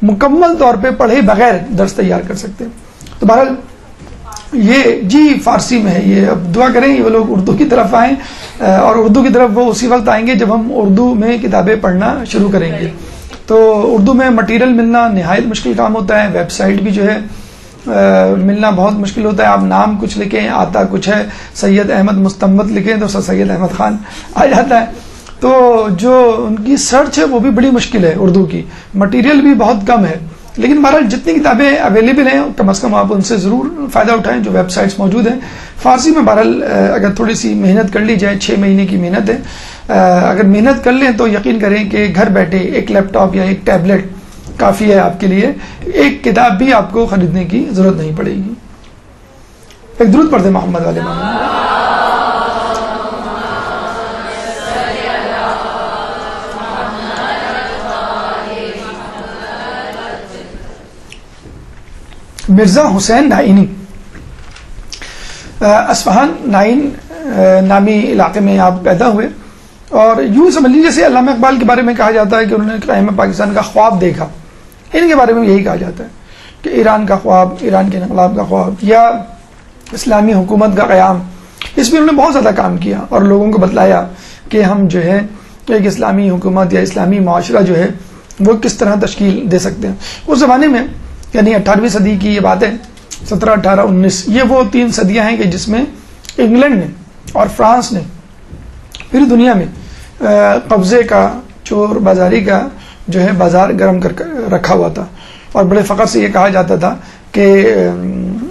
مکمل طور پہ پڑھے بغیر درس تیار کر سکتے ہیں. تو بہرحال یہ جی فارسی میں ہے، یہ اب دعا کریں وہ لوگ اردو کی طرف آئیں، اور اردو کی طرف وہ اسی وقت آئیں گے جب ہم اردو میں کتابیں پڑھنا شروع کریں گے. تو اردو میں مٹیریل ملنا نہایت مشکل کام ہوتا ہے، ویب سائٹ بھی جو ہے ملنا بہت مشکل ہوتا ہے. آپ نام کچھ لکھیں آتا کچھ ہے، سید احمد مستمت لکھیں تو سید احمد خان آ جاتا ہے. تو جو ان کی سرچ ہے وہ بھی بڑی مشکل ہے، اردو کی مٹیریل بھی بہت کم ہے. لیکن بہرحال جتنی کتابیں اویلیبل ہیں کم از کم آپ ان سے ضرور فائدہ اٹھائیں جو ویب سائٹس موجود ہیں. فارسی میں بہرحال اگر تھوڑی سی محنت کر لی جائے، 6 مہینے کی محنت ہے، اگر محنت کر لیں تو یقین کریں کہ گھر بیٹھے ایک لیپ ٹاپ یا ایک ٹیبلٹ کافی ہے آپ کے لیے، ایک کتاب بھی آپ کو خریدنے کی ضرورت نہیں پڑے گی. ایک درود پڑھتے محمد والے محمد. مرزا حسین نائینی اصفہان نائن نامی علاقے میں آپ پیدا ہوئے، اور یوں سمجھ لیجیے جیسے علامہ اقبال کے بارے میں کہا جاتا ہے کہ انہوں نے قیام پاکستان کا خواب دیکھا، ان کے بارے میں یہی کہا جاتا ہے کہ ایران کا خواب، ایران کے انقلاب کا خواب یا اسلامی حکومت کا قیام، اس میں انہوں نے بہت زیادہ کام کیا اور لوگوں کو بتلایا کہ ہم جو ہے ایک اسلامی حکومت یا اسلامی معاشرہ جو ہے وہ کس طرح تشکیل دے سکتے ہیں. اس زمانے میں یعنی 18ویں صدی کی یہ بات ہے، 17، 18، 19، یہ وہ 3 صدیاں ہیں کہ جس میں انگلینڈ نے اور فرانس نے پوری دنیا میں قبضے کا، چور بازاری کا جو ہے بازار گرم کر رکھا ہوا تھا. اور بڑے فخر سے یہ کہا جاتا تھا کہ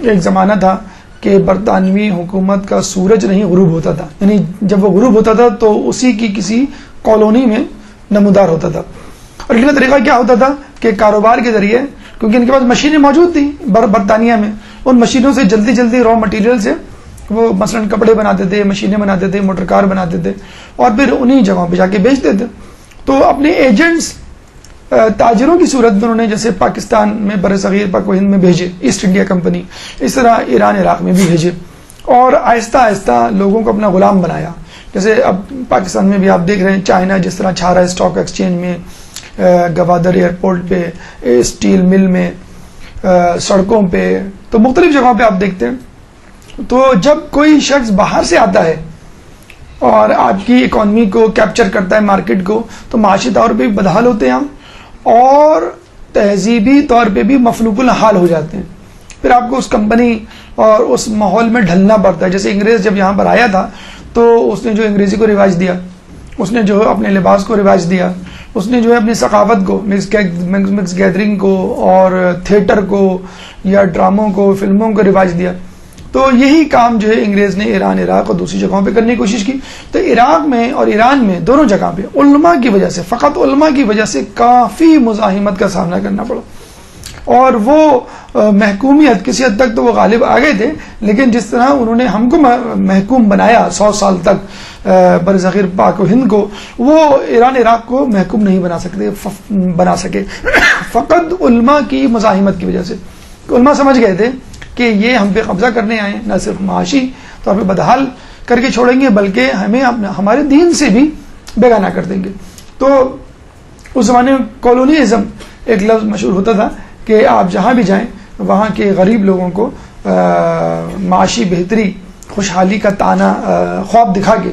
ایک زمانہ تھا کہ برطانوی حکومت کا سورج نہیں غروب ہوتا تھا، یعنی جب وہ غروب ہوتا تھا تو اسی کی کسی کالونی میں نمودار ہوتا تھا. اور ان کا طریقہ کیا ہوتا تھا کہ کاروبار کے ذریعے، کیونکہ ان کے پاس مشینیں موجود تھیں برطانیہ میں، ان مشینوں سے جلدی جلدی را مٹیریل سے وہ مثلا کپڑے بناتے تھے، مشینیں بناتے تھے، موٹر کار بناتے تھے، اور پھر انہی جگہوں پہ جا کے بیچتے تھے. تو اپنے ایجنٹس تاجروں کی صورت میں انہوں نے جیسے پاکستان میں بر صغیر پاک و ہند میں بھیجے، ایسٹ انڈیا کمپنی، اس طرح ایران عراق میں بھی بھیجے، اور آہستہ آہستہ لوگوں کو اپنا غلام بنایا. جیسے اب پاکستان میں بھی آپ دیکھ رہے ہیں چائنا جس طرح چھا رہا ہے اسٹاک ایکسچینج میں، گوادر ایئرپورٹ پہ، اسٹیل مل میں، سڑکوں پہ، تو مختلف جگہوں پہ آپ دیکھتے ہیں. تو جب کوئی شخص باہر سے آتا ہے اور آپ کی اکانومی کو کیپچر کرتا ہے، مارکیٹ کو، تو معاشی طور پہ بھی بدحال ہوتے ہیں ہم، اور تہذیبی طور پہ بھی مفلوق الحال ہو جاتے ہیں. پھر آپ کو اس کمپنی اور اس ماحول میں ڈھلنا پڑتا ہے. جیسے انگریز جب یہاں پر آیا تھا تو اس نے جو انگریزی کو رواج دیا، اس نے جو اپنے لباس کو رواج دیا، اس نے جو ہے اپنی ثقافت کو، مکس گیدرنگ کو اور تھیٹر کو یا ڈراموں کو، فلموں کو رواج دیا. تو یہی کام جو ہے انگریز نے ایران عراق اور دوسری جگہوں پہ کرنے کی کوشش کی. تو عراق میں اور ایران میں دونوں جگہ پہ علماء کی وجہ سے، فقط علماء کی وجہ سے کافی مزاحمت کا سامنا کرنا پڑا، اور وہ محکومیت کسی حد تک تو وہ غالب آ گئے تھے، لیکن جس طرح انہوں نے ہم کو محکوم بنایا 100 سال تک برصغیر پاک و ہند کو، وہ ایران عراق کو محکوم نہیں بنا سکے فقط علماء کی مزاحمت کی وجہ سے. علماء سمجھ گئے تھے کہ یہ ہم پہ قبضہ کرنے آئے، نہ صرف معاشی طور پہ بدحال کر کے چھوڑیں گے بلکہ ہمیں ہمارے دین سے بھی بیگانہ کر دیں گے. تو اس زمانے میں کالونیزم ایک لفظ مشہور ہوتا تھا کہ آپ جہاں بھی جائیں وہاں کے غریب لوگوں کو معاشی بہتری، خوشحالی کا تانا خواب دکھا کے،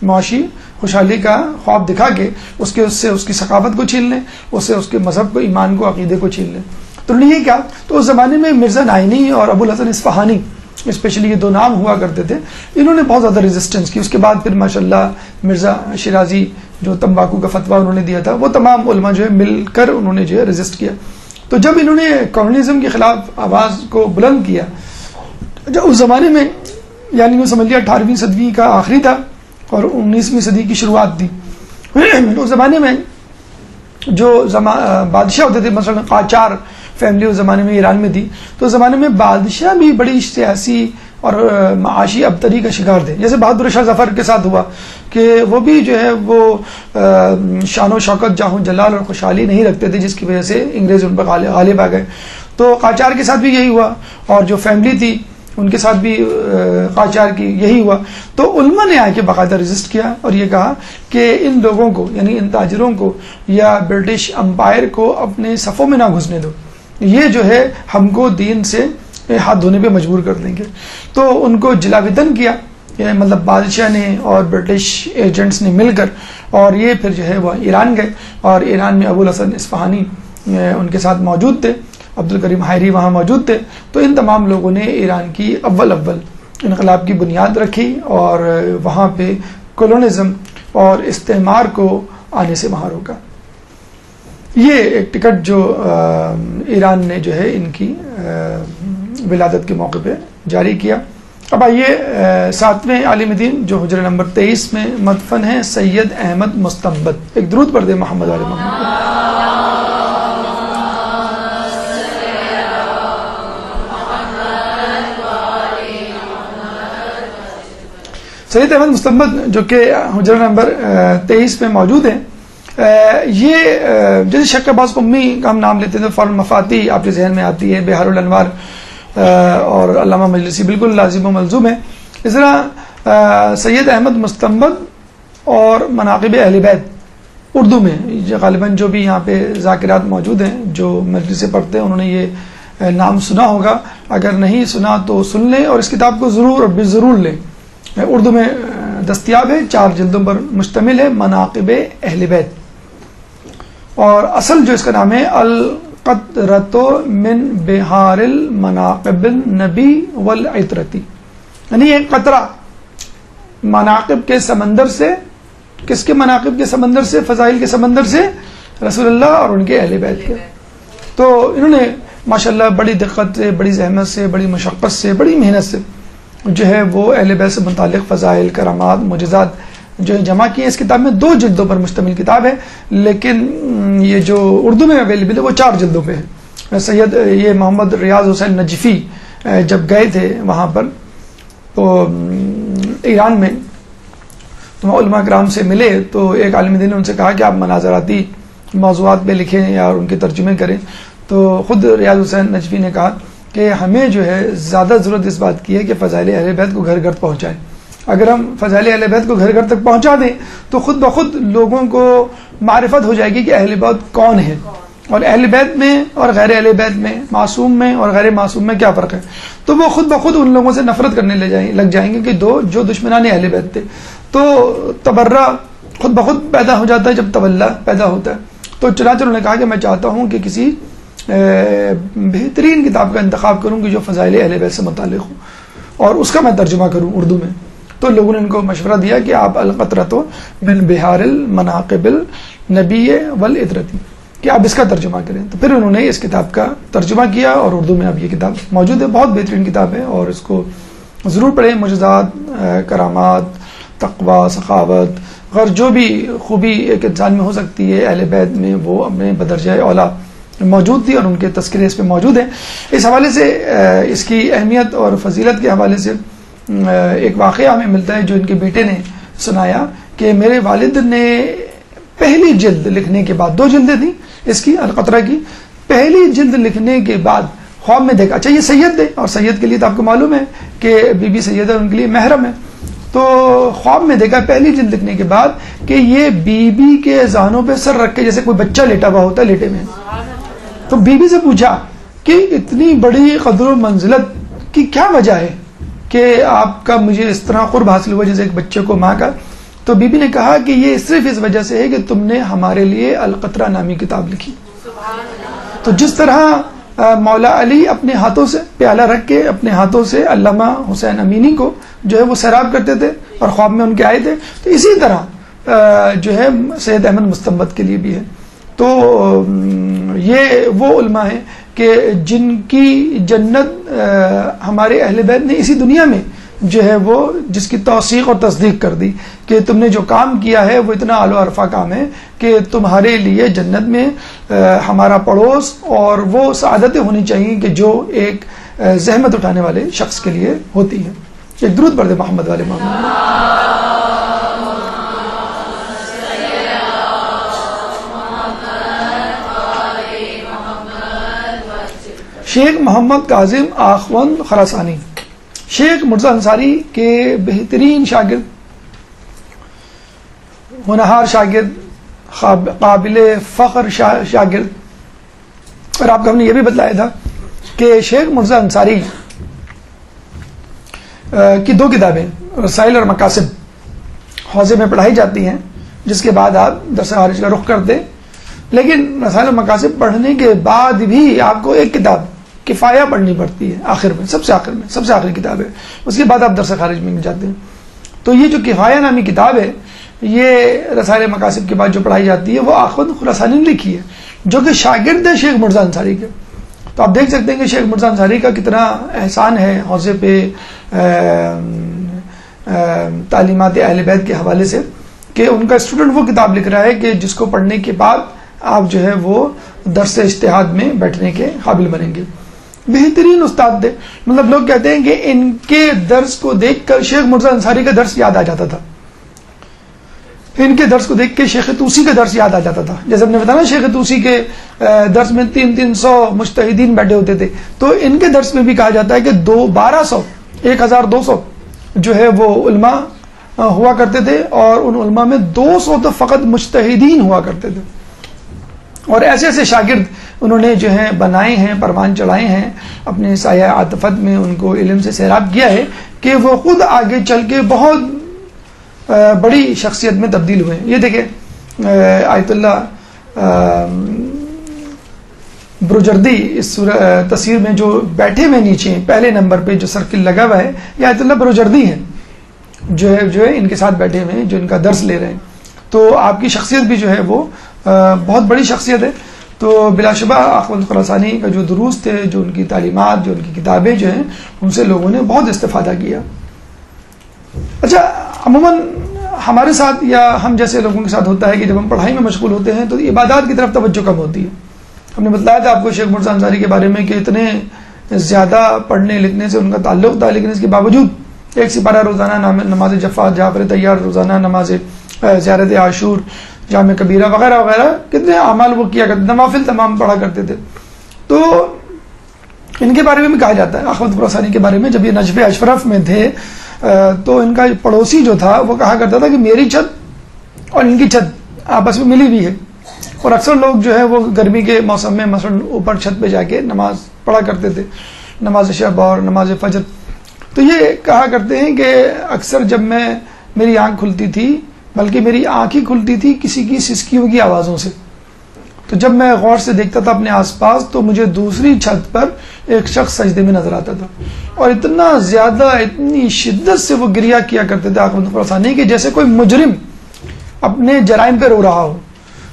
معاشی خوشحالی کا خواب دکھا کے اس سے اس کی ثقافت کو چھین لیں، اس سے اس کے مذہب کو، ایمان کو، عقیدے کو چھین لیں. تو یہ کیا، تو اس زمانے میں مرزا نائینی اور ابو الحسن اصفہانی اسپیشلی یہ دو نام ہوا کرتے تھے، انہوں نے بہت زیادہ ریزسٹنس کی. اس کے بعد پھر ماشاءاللہ مرزا شیرازی جو تمباکو کا فتویٰ انہوں نے دیا تھا، وہ تمام علماء جو ہے مل کر انہوں نے جو ہے ریزسٹ کیا. تو جب انہوں نے کمیونزم کے خلاف آواز کو بلند کیا، جب اس زمانے میں یعنی وہ سمجھ لیا 18ویں صدی کا آخری تھا اور 19ویں صدی کی شروعات تھی. اس زمانے میں جو بادشاہ ہوتے تھے، مثلا قاجار فیملی اس زمانے میں ایران میں تھی، تو اس زمانے میں بادشاہ بھی بڑی سیاسی اور معاشی ابتری کا شکار تھے. جیسے بہادر شاہ ظفر کے ساتھ ہوا کہ وہ بھی جو ہے وہ شان و شوکت، جاہ و جلال اور خوشحالی نہیں رکھتے تھے، جس کی وجہ سے انگریز ان پر غالب آ گئے. تو قاجار کے ساتھ بھی یہی ہوا اور جو فیملی تھی ان کے ساتھ بھی قاجار کی یہی ہوا. تو علماء نے آ کے باقاعدہ رجسٹ کیا اور یہ کہا کہ ان لوگوں کو، یعنی ان تاجروں کو یا برٹش امپائر کو اپنے صفوں میں نہ گھسنے دو، یہ جو ہے ہم کو دین سے ہاتھ دھونے پہ مجبور کر دیں گے. تو ان کو جلاوطن کیا، مطلب بادشاہ نے اور برٹش ایجنٹس نے مل کر، اور یہ پھر جو ہے وہ ایران گئے اور ایران میں ابو الحسن اصفہانی ان کے ساتھ موجود تھے، عبد الکریم حائری وہاں موجود تھے. تو ان تمام لوگوں نے ایران کی اول انقلاب کی بنیاد رکھی اور وہاں پہ کولونزم اور استعمار کو آنے سے وہاں روکا. یہ ایک ٹکٹ جو ایران نے جو ہے ان کی ولادت کے موقع پہ جاری کیا. اب آئیے 7ویں عالم دین جو حجرہ نمبر 23 میں مدفن ہے، سید احمد مستنبط. ایک درود پڑھ دیں محمد علیہ محمد. سید احمد مستنبط جو کہ حجرہ نمبر 23 میں موجود ہیں، یہ جیسے شیخ عباس قمی کا ہم نام لیتے ہیں تو فوراً مفاتی آپ کے ذہن میں آتی ہے، بہار الانوار اور علامہ مجلسی بالکل لازم و ملزوم ہے. اس طرح سید احمد مستنبط اور مناقب اہل بیت اردو میں غالباً جو بھی یہاں پہ ذاکرات موجود ہیں جو مجلس سے پڑھتے ہیں انہوں نے یہ نام سنا ہوگا، اگر نہیں سنا تو سن لیں اور اس کتاب کو ضرور اور ضرور لیں. اردو میں دستیاب ہے، 4 جلدوں پر مشتمل ہے، مناقب اہل بیت. اور اصل جو اس کا نام ہے القطرۃ من بحار المناقب النبی والعطرتی، یعنی ایک قطرہ مناقب کے سمندر سے. کس کے مناقب کے سمندر سے؟ فضائل کے سمندر سے، رسول اللہ اور ان کے اہل بیت کے. تو انہوں نے ماشاءاللہ بڑی دقت سے، بڑی زحمت سے، بڑی مشقت سے، بڑی محنت سے جو ہے وہ اہل بیت سے متعلق فضائل، کرامات، معجزات جو ہے جمع کیے. اس کتاب میں 2 جلدوں پر مشتمل کتاب ہے، لیکن یہ جو اردو میں اویلیبل ہے وہ 4 جلدوں پہ ہے. سید یہ محمد ریاض حسین نجفی جب گئے تھے وہاں پر تو ایران میں، تو علماء کرام سے ملے تو ایک عالم دین نے ان سے کہا کہ آپ مناظراتی موضوعات پہ لکھیں یا ان کے ترجمے کریں. تو خود ریاض حسین نجفی نے کہا کہ ہمیں جو ہے زیادہ ضرورت اس بات کی ہے کہ فضائل اہل بیت کو گھر گھر پہنچائیں. اگر ہم فضائل اہل بیت کو گھر گھر تک پہنچا دیں تو خود بخود لوگوں کو معرفت ہو جائے گی کہ اہل بیت کون ہے، اور اہل بیت میں اور غیر اہل بیت میں، معصوم میں اور غیر معصوم میں کیا فرق ہے. تو وہ خود بخود ان لوگوں سے نفرت کرنے لگ جائیں گے کہ جو دشمنان اہل بیت تھے. تو تبرہ خود بخود پیدا ہو جاتا ہے جب تولا پیدا ہوتا ہے. تو چنانچہ انہوں نے کہا کہ میں چاہتا ہوں کہ کسی بہترین کتاب کا انتخاب کروں کہ جو فضائل اہل بیت سے متعلق ہو اور اس کا میں ترجمہ کروں اردو میں. تو لوگوں نے ان کو مشورہ دیا کہ آپ القطرۃ من بحار المناقب النبی والعطرتی کہ آپ اس کا ترجمہ کریں. تو پھر انہوں نے اس کتاب کا ترجمہ کیا اور اردو میں اب یہ کتاب موجود ہے. بہت بہترین کتاب ہے اور اس کو ضرور پڑھیں. معجزات، کرامات، تقوی، سخاوت، غیر جو بھی خوبی ایک انسان میں ہو سکتی ہے اہل بیت میں وہ اپنے بدرجہ اولا موجود تھی اور ان کے تذکرے اس پہ موجود ہیں. اس حوالے سے اس کی اہمیت اور فضیلت کے حوالے سے ایک واقعہ ہمیں ملتا ہے جو ان کے بیٹے نے سنایا کہ میرے والد نے پہلی جلد لکھنے کے بعد، 2 جلدیں تھیں اس کی القطرہ کی، پہلی جلد لکھنے کے بعد خواب میں دیکھا. اچھا یہ سید تھے اور سید کے لیے تو آپ کو معلوم ہے کہ بی بی سیدہ ان کے لیے محرم ہے. تو خواب میں دیکھا پہلی جلد لکھنے کے بعد کہ یہ بی بی کے زانوں پہ سر رکھ کے جیسے کوئی بچہ لیٹا ہوا ہوتا ہے لیٹے میں. تو بی بی سے پوچھا کہ اتنی بڑی قدر و منزلت کی کیا وجہ ہے کہ آپ کا مجھے اس طرح قرب حاصل ہوا جیسے ایک بچے کو ماں کا. تو بی بی نے کہا کہ یہ صرف اس وجہ سے ہے کہ تم نے ہمارے لیے القطرہ نامی کتاب لکھی. تو جس طرح مولا علی اپنے ہاتھوں سے پیالہ رکھ کے اپنے ہاتھوں سے علامہ حسین امینی کو جو ہے وہ سیراب کرتے تھے اور خواب میں ان کے آئے تھے, تو اسی طرح جو ہے سید احمد مستنبت کے لیے بھی ہے. تو یہ وہ علماء ہیں کہ جن کی جنت ہمارے اہل بیت نے اسی دنیا میں جو ہے وہ جس کی توثیق اور تصدیق کر دی کہ تم نے جو کام کیا ہے وہ اتنا اعلی و عرفہ کام ہے کہ تمہارے لیے جنت میں ہمارا پڑوس اور وہ سعادتیں ہونی چاہیے کہ جو ایک زحمت اٹھانے والے شخص کے لیے ہوتی ہے. ایک درود پڑھ دے محمد والے محمد. شیخ محمد کاظم آخوند خراسانی شیخ مرزا انصاری کے بہترین شاگرد, ہونہار شاگرد, قابل فخر شاگرد. اور آپ کو ہم نے یہ بھی بتلایا تھا کہ شیخ مرزا انصاری کی 2 کتابیں رسائل اور مقاصد حوزے میں پڑھائی جاتی ہیں, جس کے بعد آپ درس خارج کا رخ کرتے. لیکن رسائل اور مقاصد پڑھنے کے بعد بھی آپ کو ایک کتاب کفایہ پڑھنی پڑتی ہے آخر میں, سب سے آخری کتاب ہے. اس کے بعد آپ درس خارج میں جاتے ہیں. تو یہ جو کفایہ نامی کتاب ہے یہ رسائل مقاصد کے بعد جو پڑھائی جاتی ہے وہ آخوند خراسانی نے لکھی ہے, جو کہ شاگرد ہے شیخ مرزا انصاری کے. تو آپ دیکھ سکتے ہیں کہ شیخ مرزا انصاری کا کتنا احسان ہے حوزے پہ تعلیمات اہل بیت کے حوالے سے, کہ ان کا اسٹوڈنٹ وہ کتاب لکھ رہا ہے کہ جس کو پڑھنے کے بعد آپ جو ہے وہ درس اجتہاد میں بیٹھنے کے قابل بنیں گے. بہترین استاد تھے, مطلب لوگ کہتے ہیں کہ ان کے درس کو دیکھ کر شیخ مرزا انصاری کا درس یاد آ جاتا تھا, ان کے درس کو دیکھ کے شیخ طوسی کا درس یاد آ جاتا تھا. جیسے ہم نے بتایا نا شیخ طوسی کے درس میں 300 مجتہدین بیٹھے ہوتے تھے, تو ان کے درس میں بھی کہا جاتا ہے کہ 1200 جو ہے وہ علماء ہوا کرتے تھے, اور ان علماء میں 200 تو فقط مجتہدین ہوا کرتے تھے. اور ایسے ایسے شاگرد انہوں نے جو ہیں بنائے ہیں, پروان چڑھائے ہیں اپنے سایہ عاطفت میں, ان کو علم سے سیراب کیا ہے کہ وہ خود آگے چل کے بہت بڑی شخصیت میں تبدیل ہوئے ہیں. یہ دیکھیں آیت اللہ بروجردی اس تصویر میں جو بیٹھے ہوئے نیچے پہلے نمبر پہ جو سرکل لگا ہوا ہے, یہ آیت اللہ بروجردی ہیں جو ہے ان کے ساتھ بیٹھے ہوئے ہیں, جو ان کا درس لے رہے ہیں. تو آپ کی شخصیت بھی جو ہے وہ بہت بڑی شخصیت ہے. تو بلا شبہ آخوند خراسانی کا جو دروس تھے, جو ان کی تعلیمات, جو ان کی کتابیں جو ہیں, ان سے لوگوں نے بہت استفادہ کیا. اچھا عموماً ہمارے ساتھ یا ہم جیسے لوگوں کے ساتھ ہوتا ہے کہ جب ہم پڑھائی میں مشغول ہوتے ہیں تو عبادات کی طرف توجہ کم ہوتی ہے. ہم نے بتلایا تھا آپ کو شیخ مرزا انصاری کے بارے میں کہ اتنے زیادہ پڑھنے لکھنے سے ان کا تعلق تھا, لیکن اس کے باوجود 1 سپارہ روزانہ نماز جفات, جعفر طیار روزانہ نماز زیارت عاشور, جامع کبیرہ وغیرہ وغیرہ کتنے اعمال وہ کیا کرتے, نوافل تمام پڑھا کرتے تھے. تو ان کے بارے میں بھی کہا جاتا ہے آخوند خراسانی کے بارے میں, جب یہ نجف اشرف میں تھے تو ان کا پڑوسی جو تھا وہ کہا کرتا تھا کہ میری چھت اور ان کی چھت آپس میں ملی ہوئی ہے. اور اکثر لوگ جو ہے وہ گرمی کے موسم میں مثلا اوپر چھت پہ جا کے نماز پڑھا کرتے تھے, نماز شب اور نماز فجر. تو یہ کہا کرتے ہیں کہ اکثر جب میری آنکھ کھلتی تھی, بلکہ میری آنکھ ہی کھلتی تھی کسی کی سسکیوں کی آوازوں سے, تو جب میں غور سے دیکھتا تھا اپنے آس پاس تو مجھے دوسری چھت پر ایک شخص سجدے میں نظر آتا تھا, اور اتنا زیادہ اتنی شدت سے وہ گریہ کیا کرتے تھے آخوند خراسانی کہ جیسے کوئی مجرم اپنے جرائم پہ رو رہا ہو,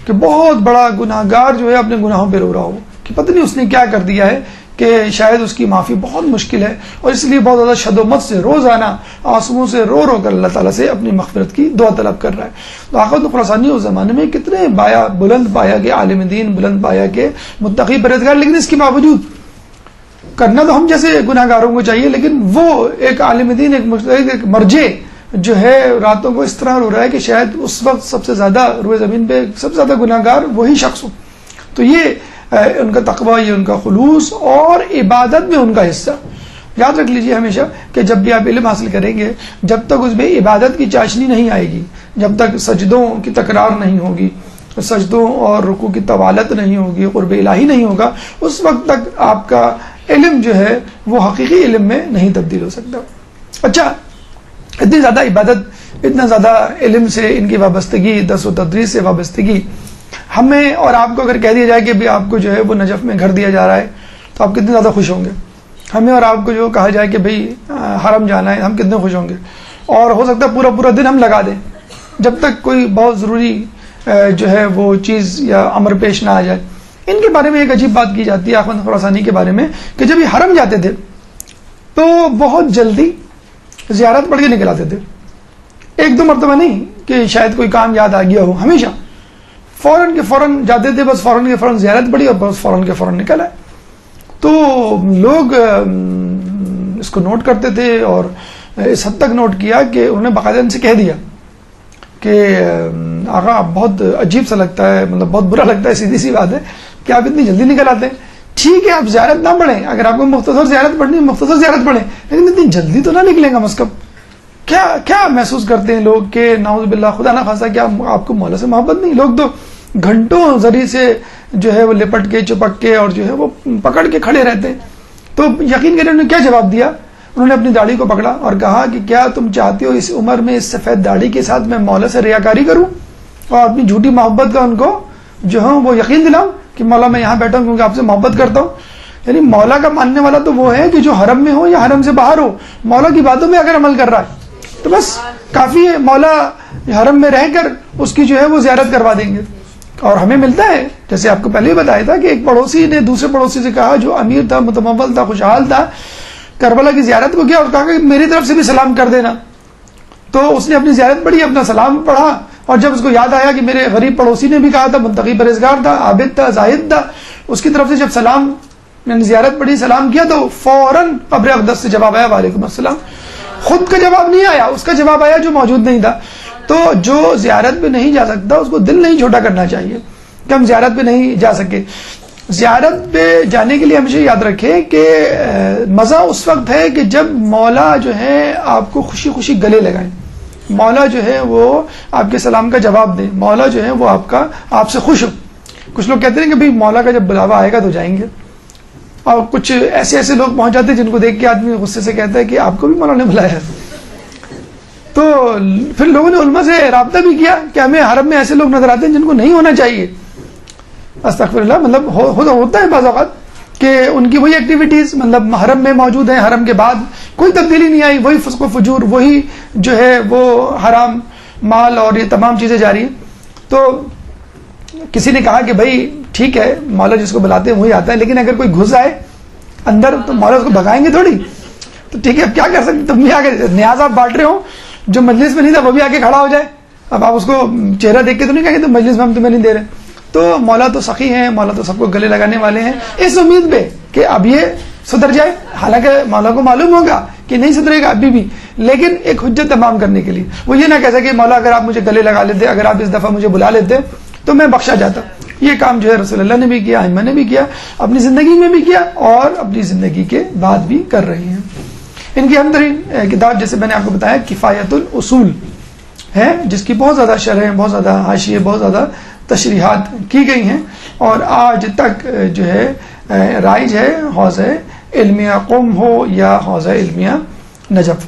کہ بہت بڑا گناہگار جو ہے اپنے گناہوں پہ رو رہا ہو, کہ پتہ نہیں اس نے کیا کر دیا ہے کہ شاید اس کی معافی بہت مشکل ہے, اور اس لیے بہت زیادہ شد و مت سے روزانہ آنسوؤں سے رو رو کر اللہ تعالیٰ سے اپنی مغفرت کی دعا طلب کر رہا ہے. تو آخوند خراسانی اس زمانے میں کتنے بلند پایا کے عالم دین, بلند پایا کے متقی پرہیزگار, لیکن اس کے باوجود کرنا تو ہم جیسے گناہگاروں کو چاہیے, لیکن وہ ایک عالم دین, ایک مرجع جو ہے راتوں کو اس طرح رو رہا ہے کہ شاید اس وقت سب سے زیادہ روئے زمین پہ سب سے زیادہ گناہگار وہی شخص ہو. تو یہ ان کا تقوی، یہ ان کا خلوص اور عبادت میں ان کا حصہ. یاد رکھ لیجئے ہمیشہ کہ جب بھی آپ علم حاصل کریں گے، جب تک اس میں عبادت کی چاشنی نہیں آئے گی، جب تک سجدوں کی تکرار نہیں ہوگی، سجدوں اور رکوع کی طوالت نہیں ہوگی، قرب الہی نہیں ہوگا، اس وقت تک آپ کا علم جو ہے وہ حقیقی علم میں نہیں تبدیل ہو سکتا. اچھا، اتنی زیادہ عبادت، اتنا زیادہ علم سے ان کی وابستگی، درس و تدریس سے وابستگی، ہمیں اور آپ کو اگر کہہ دیا جائے کہ بھی آپ کو جو ہے وہ نجف میں گھر دیا جا رہا ہے تو آپ کتنے زیادہ خوش ہوں گے. ہمیں اور آپ کو جو کہا جائے کہ بھئی حرم جانا ہے، ہم کتنے خوش ہوں گے. اور ہو سکتا ہے پورا پورا دن ہم لگا دیں جب تک کوئی بہت ضروری جو ہے وہ چیز یا امر پیش نہ آ جائے. ان کے بارے میں ایک عجیب بات کی جاتی ہے احمد خراسانی کے بارے میں کہ جب یہ حرم جاتے تھے تو بہت جلدی زیارت پڑھ کے نکل آتے تھے. ایک دو مرتبہ نہیں کہ شاید کوئی کام یاد آ گیا ہو، ہمیشہ فوراً کے فوراً جاتے تھے، بس فوراً کے فوراً زیارت پڑھی اور بس فوراً کے فوراً نکل آئے. تو لوگ اس کو نوٹ کرتے تھے اور اس حد تک نوٹ کیا کہ انہوں نے باقاعدہ ان سے کہہ دیا کہ آقا بہت عجیب سا لگتا ہے، مطلب بہت برا لگتا ہے، سیدھی سی بات ہے کہ آپ اتنی جلدی نکل آتے ہیں. ٹھیک ہے آپ زیارت نہ پڑھیں، اگر آپ کو مختصر زیارت پڑھنی ہے مختصر زیارت پڑھیں، لیکن اتنی جلدی تو نہ نکلیں گا کم از کم. کیا محسوس کرتے ہیں لوگ کہ نعوذ باللہ خدا نہ خاصا کیا آپ کو مولا سے محبت نہیں؟ لوگ تو گھنٹوں ذریعے سے جو ہے وہ لپٹ کے چپک کے اور جو ہے وہ پکڑ کے کھڑے رہتے ہیں. تو یقین کریں انہوں نے کیا جواب دیا؟ انہوں نے اپنی داڑھی کو پکڑا اور کہا کہ کیا تم چاہتے ہو اس عمر میں اس سفید داڑھی کے ساتھ میں مولا سے ریاکاری کروں اور اپنی جھوٹی محبت کا ان کو جو ہے وہ یقین دلاؤں کہ مولا میں یہاں بیٹھا ہوں کیونکہ آپ سے محبت کرتا ہوں. یعنی مولا کا ماننے والا تو وہ ہے کہ جو حرم میں ہو یا حرم سے باہر ہو، مولا کی باتوں میں اگر عمل کر رہا ہے تو بس کافی ہے، مولا حرم میں رہ کر اس کی جو ہے وہ زیارت کروا دیں گے. اور ہمیں ملتا ہے، جیسے آپ کو پہلے ہی بتایا تھا کہ ایک پڑوسی نے دوسرے پڑوسی سے کہا جو امیر تھا، متمول تھا، خوشحال تھا، کربلا کی زیارت کو کیا اور کہا کہ میری طرف سے بھی سلام کر دینا. تو اس نے اپنی زیارت پڑھی، اپنا سلام پڑھا، اور جب اس کو یاد آیا کہ میرے غریب پڑوسی نے بھی کہا تھا، منتقی پرہیزگار تھا، عابد تھا، زاہد تھا، اس کی طرف سے جب سلام میں زیارت پڑھی، سلام کیا، تو فوراً قبر اقدس سے جواب آیا وعلیکم السلام. خود کا جواب نہیں آیا، اس کا جواب آیا جو موجود نہیں تھا. تو جو زیارت پہ نہیں جا سکتا اس کو دل نہیں چھوٹا کرنا چاہیے کہ ہم زیارت پہ نہیں جا سکے. زیارت پہ جانے کے لیے ہمیشہ یاد رکھیں کہ مزہ اس وقت ہے کہ جب مولا جو ہے آپ کو خوشی خوشی گلے لگائیں، مولا جو ہے وہ آپ کے سلام کا جواب دیں، مولا جو ہے وہ آپ سے خوش ہو. کچھ لوگ کہتے ہیں کہ بھئی مولا کا جب بلاوا آئے گا تو جائیں گے، اور کچھ ایسے لوگ پہنچ جاتے ہیں جن کو دیکھ کے آدمی غصے سے کہتا ہے کہ آپ کو بھی مولا نے بلایا. تو پھر لوگوں نے علماء سے رابطہ بھی کیا کہ ہمیں حرم میں ایسے لوگ نظر آتے ہیں جن کو نہیں ہونا چاہیے. استغفر اللہ، مطلب ہوتا ہے بعض اوقات کہ ان کی وہی ایکٹیویٹیز مطلب حرم میں موجود ہیں، حرم کے بعد کوئی تبدیلی نہیں آئی، وہی فسق و فجور، وہی جو ہے وہ حرام مال اور یہ تمام چیزیں جاری ہیں. تو کسی نے کہا کہ بھائی ٹھیک ہے مولا جس کو بلاتے ہیں وہی آتا ہے، لیکن اگر کوئی گھس آئے اندر تو مولا اس کو بھگائیں گے تھوڑی. تو ٹھیک ہے اب کیا کر سکتے، تم بھی آگے نیاز آپ بانٹ رہے ہو، جو مجلس میں نہیں تھا وہ بھی آگے کھڑا ہو جائے. اب آپ اس کو چہرہ دیکھ کے تو نہیں کہیں گے تو مجلس میں ہم تمہیں نہیں دے رہے. تو مولا تو سخی ہیں، مولا تو سب کو گلے لگانے والے ہیں، اس امید پہ کہ اب یہ سدھر جائے. حالانکہ مولا کو معلوم ہوگا کہ نہیں سدھرے گا ابھی بھی، لیکن ایک حجت تمام کرنے کے لیے وہ یہ نہ کہہ سکے مولا اگر آپ مجھے گلے لگا لیتے، اگر آپ اس دفعہ مجھے بلا لیتے تو میں بخشا جاتا. یہ کام جو ہے رسول اللہ نے بھی کیا، ائمہ نے بھی کیا، اپنی زندگی میں بھی کیا اور اپنی زندگی کے بعد بھی کر رہے ہیں. ان کی اہم ترین کتاب جیسے میں نے آپ کو بتایا کفایت الاصول ہے، جس کی بہت زیادہ شرح، بہت زیادہ حاشیے، بہت زیادہ تشریحات کی گئی ہیں، اور آج تک جو ہے رائج ہے حوضہ علمیہ قم ہو یا حوضہ علمیہ نجف.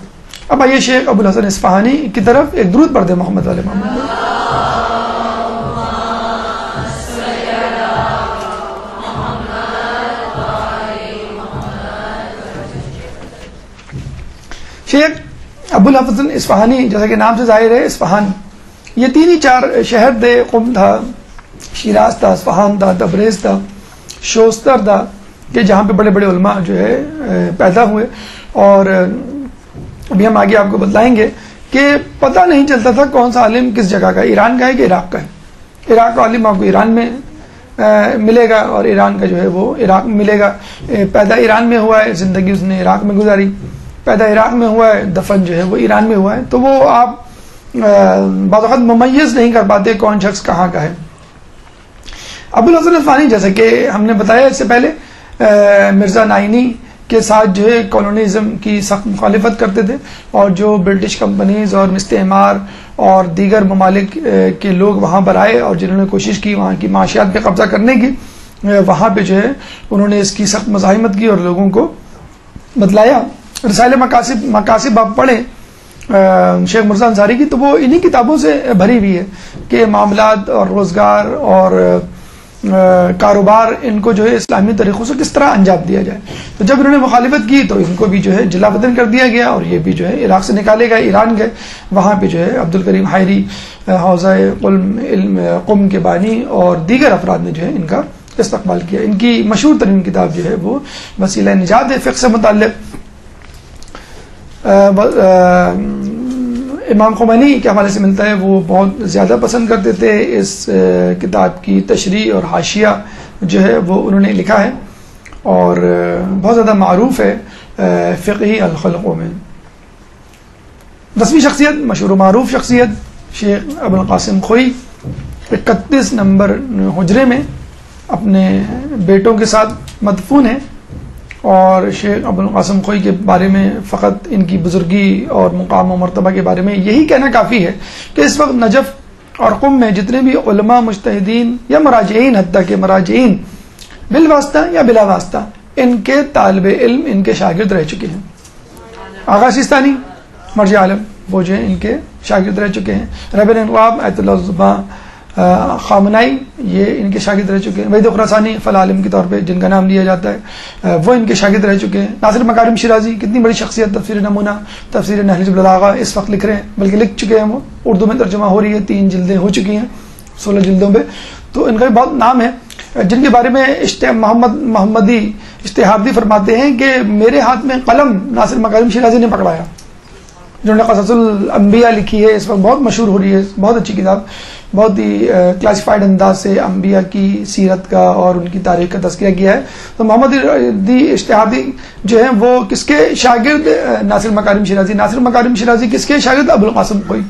اب آئیے شیخ ابو الحسن اصفہانی کی طرف ایک درود پڑھ دیں محمد علیہ محمد. شیخ ابو الحسن اصفہانی جیسا کہ نام سے ظاہر ہے اصفہان، یہ 3 ہی 4 شہر تھے، قم تھا، شیراز تھا، اصفہان تھا، تبریز تھا، شوستر تھا، کہ جہاں پہ بڑے بڑے علماء جو ہے پیدا ہوئے. اور ابھی ہم آگے آپ کو بتلائیں گے کہ پتہ نہیں چلتا تھا کون سا عالم کس جگہ کا ہے، ایران کا ہے کہ عراق کا ہے. عراق کا عالم آپ کو ایران میں ملے گا اور ایران کا جو ہے وہ عراق میں ملے گا. پیدا ایران میں ہوا ہے، زندگی اس نے عراق میں گزاری، پیدا عراق میں ہوا ہے، دفن جو ہے وہ ایران میں ہوا ہے. تو وہ آپ بعض وقت ممیز نہیں کر پاتے کون شخص کہاں کا ہے. ابو الحسن الفانی جیسا کہ ہم نے بتایا اس سے پہلے مرزا نائینی کے ساتھ جو ہے کالونیزم کی سخت مخالفت کرتے تھے، اور جو برٹش کمپنیز اور مستعمار اور دیگر ممالک کے لوگ وہاں پر آئے اور جنہوں نے کوشش کی وہاں کی معاشیات پہ قبضہ کرنے کی، وہاں پہ جو ہے انہوں نے اس کی سخت مزاحمت کی اور لوگوں کو بتلایا۔ رسالہ مقاصد آپ پڑھیں شیخ مرزا انصاری کی، تو وہ انہی کتابوں سے بھری ہوئی ہے کہ معاملات اور روزگار اور کاروبار ان کو جو ہے اسلامی طریقوں سے کس طرح انجام دیا جائے۔ تو جب انہوں نے مخالفت کی تو ان کو بھی جو ہے جلا وطن کر دیا گیا، اور یہ بھی جو ہے عراق سے نکالے گئے، ایران گئے، وہاں پہ جو ہے عبد الکریم حائری حوزہ قم کے بانی اور دیگر افراد نے جو ہے ان کا استقبال کیا۔ ان کی مشہور ترین کتاب جو ہے وہ وسیلہ نجات ہے، فقہ سے متعلق۔ امام خمینی کے حوالے سے ملتا ہے، وہ بہت زیادہ پسند کرتے تھے اس کتاب کی تشریح اور حاشیہ جو ہے وہ انہوں نے لکھا ہے، اور بہت زیادہ معروف ہے فقہی الخلقوں میں۔ 10ویں شخصیت، مشہور و معروف شخصیت شیخ ابو القاسم خوئی، 31 نمبر حجرے میں اپنے بیٹوں کے ساتھ مدفون ہیں، اور شیخ ابو القاسم خوئی کے بارے میں فقط ان کی بزرگی اور مقام و مرتبہ کے بارے میں یہی کہنا کافی ہے کہ اس وقت نجف اور قم میں جتنے بھی علماء، مجتہدین یا مراجعین، حتیٰ کہ مراجعین بالواسطہ یا بلا واسطہ ان کے طالب علم، ان کے شاگرد رہ چکے ہیں۔ آغا سیستانی مرجع عالم وہ جو ہیں ان کے شاگرد رہ چکے ہیں۔ رہبر انقلاب آیت اللہ الزباں خامنائی یہ ان کے شاگرد رہ چکے ہیں۔ وحید خراسانی فل عالم کے طور پہ جن کا نام لیا جاتا ہے وہ ان کے شاگرد رہ چکے ہیں۔ ناصر مکارم شیرازی کتنی بڑی شخصیت، تفسیر نمونہ، تفسیر نہج البلاغہ اس وقت لکھ رہے ہیں، بلکہ لکھ چکے ہیں، وہ اردو میں ترجمہ ہو رہی ہے، 3 جلدیں ہو چکی ہیں 16 جلدوں پہ، تو ان کا بھی بہت نام ہے، جن کے بارے میں محمدی اشتہابی فرماتے ہیں کہ میرے ہاتھ میں قلم ناصر مکارم شیرازی نے پکڑایا، جنہوں نے قصص الانبیاء لکھی ہے، اس وقت بہت مشہور ہو رہی ہے، بہت اچھی کتاب، بہت ہی کلاسیفائڈ انداز سے انبیاء کی سیرت کا اور ان کی تاریخ کا تذکرہ کیا ہے۔ تو محمد اشتہابی جو ہیں وہ کس کے شاگرد؟ ناصر مکارم شیرازی۔ ناصر مکارم شیرازی کس کے شاگرد؟ ابو القاسم خوئی۔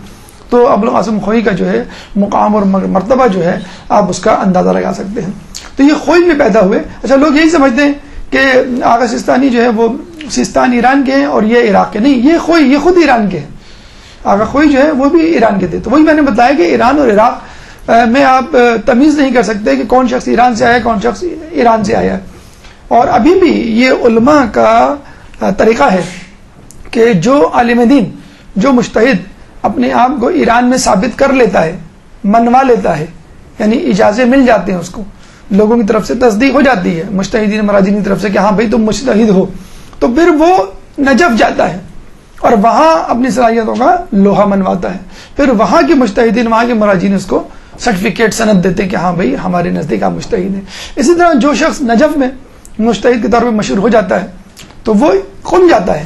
تو ابو القاسم خوئی کا جو ہے مقام اور مرتبہ جو ہے آپ اس کا اندازہ لگا سکتے ہیں۔ تو یہ خوئی میں پیدا ہوئے۔ اچھا، لوگ یہی سمجھتے ہیں کہ آغا سیستانی جو ہے وہ سیستان ایران کے ہیں اور یہ عراق کے، نہیں، یہ خوئی یہ خود ایران کے ہیں۔ آغا خوئی جو ہے وہ بھی ایران کے تھے۔ تو وہی میں نے بتایا کہ ایران اور عراق میں آپ تمیز نہیں کر سکتے کہ کون شخص ایران سے آیا ہے، کون شخص ایران سے آیا ہے۔ اور ابھی بھی یہ علماء کا طریقہ ہے کہ جو عالم دین، جو مجتہد اپنے آپ کو ایران میں ثابت کر لیتا ہے، منوا لیتا ہے، یعنی اجازے مل جاتے ہیں، اس کو لوگوں کی طرف سے تصدیق ہو جاتی ہے، مجتہدین مراجعین کی طرف سے کہ ہاں بھائی تم مجتہد ہو، تو پھر وہ نجف جاتا ہے اور وہاں اپنی صلاحیتوں کا لوہا منواتا ہے۔ پھر وہاں کے مجتہدین، وہاں کے مراجعین اس کو سرٹیفکیٹ سند دیتے ہیں کہ ہاں بھائی ہمارے نزدیک آپ مجتہد ہیں۔ اسی طرح جو شخص نجف میں مجتہد کے طور پہ مشہور ہو جاتا ہے تو وہ قم جاتا ہے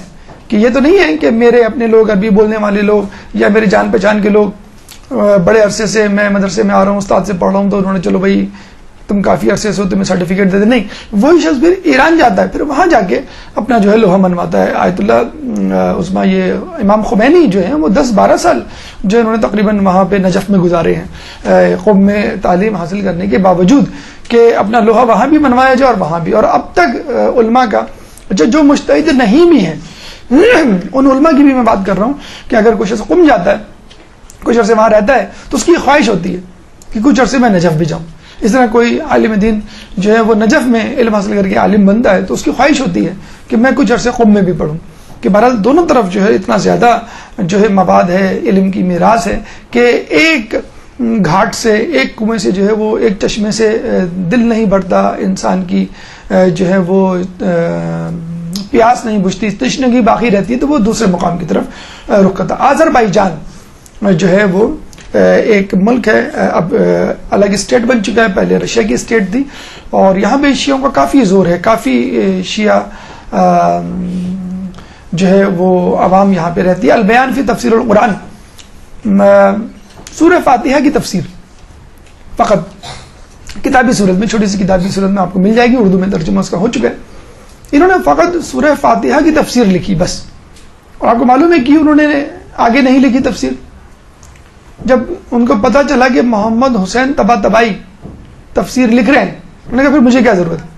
کہ یہ تو نہیں ہے کہ میرے اپنے لوگ، عربی بولنے والے لوگ یا میرے جان پہچان کے لوگ، بڑے عرصے سے میں مدرسے میں آ رہا ہوں، استاد سے پڑھ رہا ہوں، تو انہوں نے چلو بھائی تم کافی عرصے سے ہو تمہیں سرٹیفکیٹ دے دیں۔ نہیں، وہی شخص پھر ایران جاتا ہے، پھر وہاں جا کے اپنا جو ہے لوہا منواتا ہے۔ آیت اللہ عظمیٰ یہ امام خمینی جو ہیں وہ 10-12 سال جو انہوں نے تقریباً وہاں پہ نجف میں گزارے ہیں، قم میں تعلیم حاصل کرنے کے باوجود کہ اپنا لوہا وہاں بھی منوایا جائے اور وہاں بھی۔ اور اب تک علماء کا جو مجتہد نہیں بھی ہیں ان علماء کی بھی میں بات کر رہا ہوں کہ اگر کچھ عرصہ قم جاتا ہے، کچھ عرصے وہاں رہتا ہے، تو اس کی خواہش ہوتی ہے کہ کچھ عرصے میں نجف بھی جاؤں۔ اس طرح کوئی عالم دین جو ہے وہ نجف میں علم حاصل کر کے عالم بنتا ہے تو اس کی خواہش ہوتی ہے کہ میں کچھ عرصے قم میں بھی پڑھوں، کہ بہرحال دونوں طرف جو ہے اتنا زیادہ جو ہے مواد ہے، علم کی میراث ہے کہ ایک گھاٹ سے، ایک کنویں سے جو ہے وہ، ایک چشمے سے دل نہیں بھرتا انسان کی، جو ہے وہ پیاس نہیں بجھتی، تشنگی باقی رہتی ہے، تو وہ دوسرے مقام کی طرف رخ کرتا۔ آذربائیجان جو ہے وہ ایک ملک ہے، اب الگ اسٹیٹ بن چکا ہے، پہلے رشیا کی اسٹیٹ تھی، اور یہاں پہ شیعوں کا کافی زور ہے، کافی شیعہ جو ہے وہ عوام یہاں پہ رہتی ہے۔ البیان فی تفسیر القرآن، سورہ فاتحہ کی تفسیر فقط کتابی صورت میں، چھوٹی سی کتابی صورت میں آپ کو مل جائے گی، اردو میں ترجمہ اس کا ہو چکا ہے۔ انہوں نے فقط سورہ فاتحہ کی تفسیر لکھی بس، اور آپ کو معلوم ہے کہ انہوں نے آگے نہیں لکھی تفسیر۔ جب ان کو پتہ چلا کہ محمد حسین طباطبائی تفسیر لکھ رہے ہیں. انہوں نے کہا پھر مجھے کیا ضرورت ہے.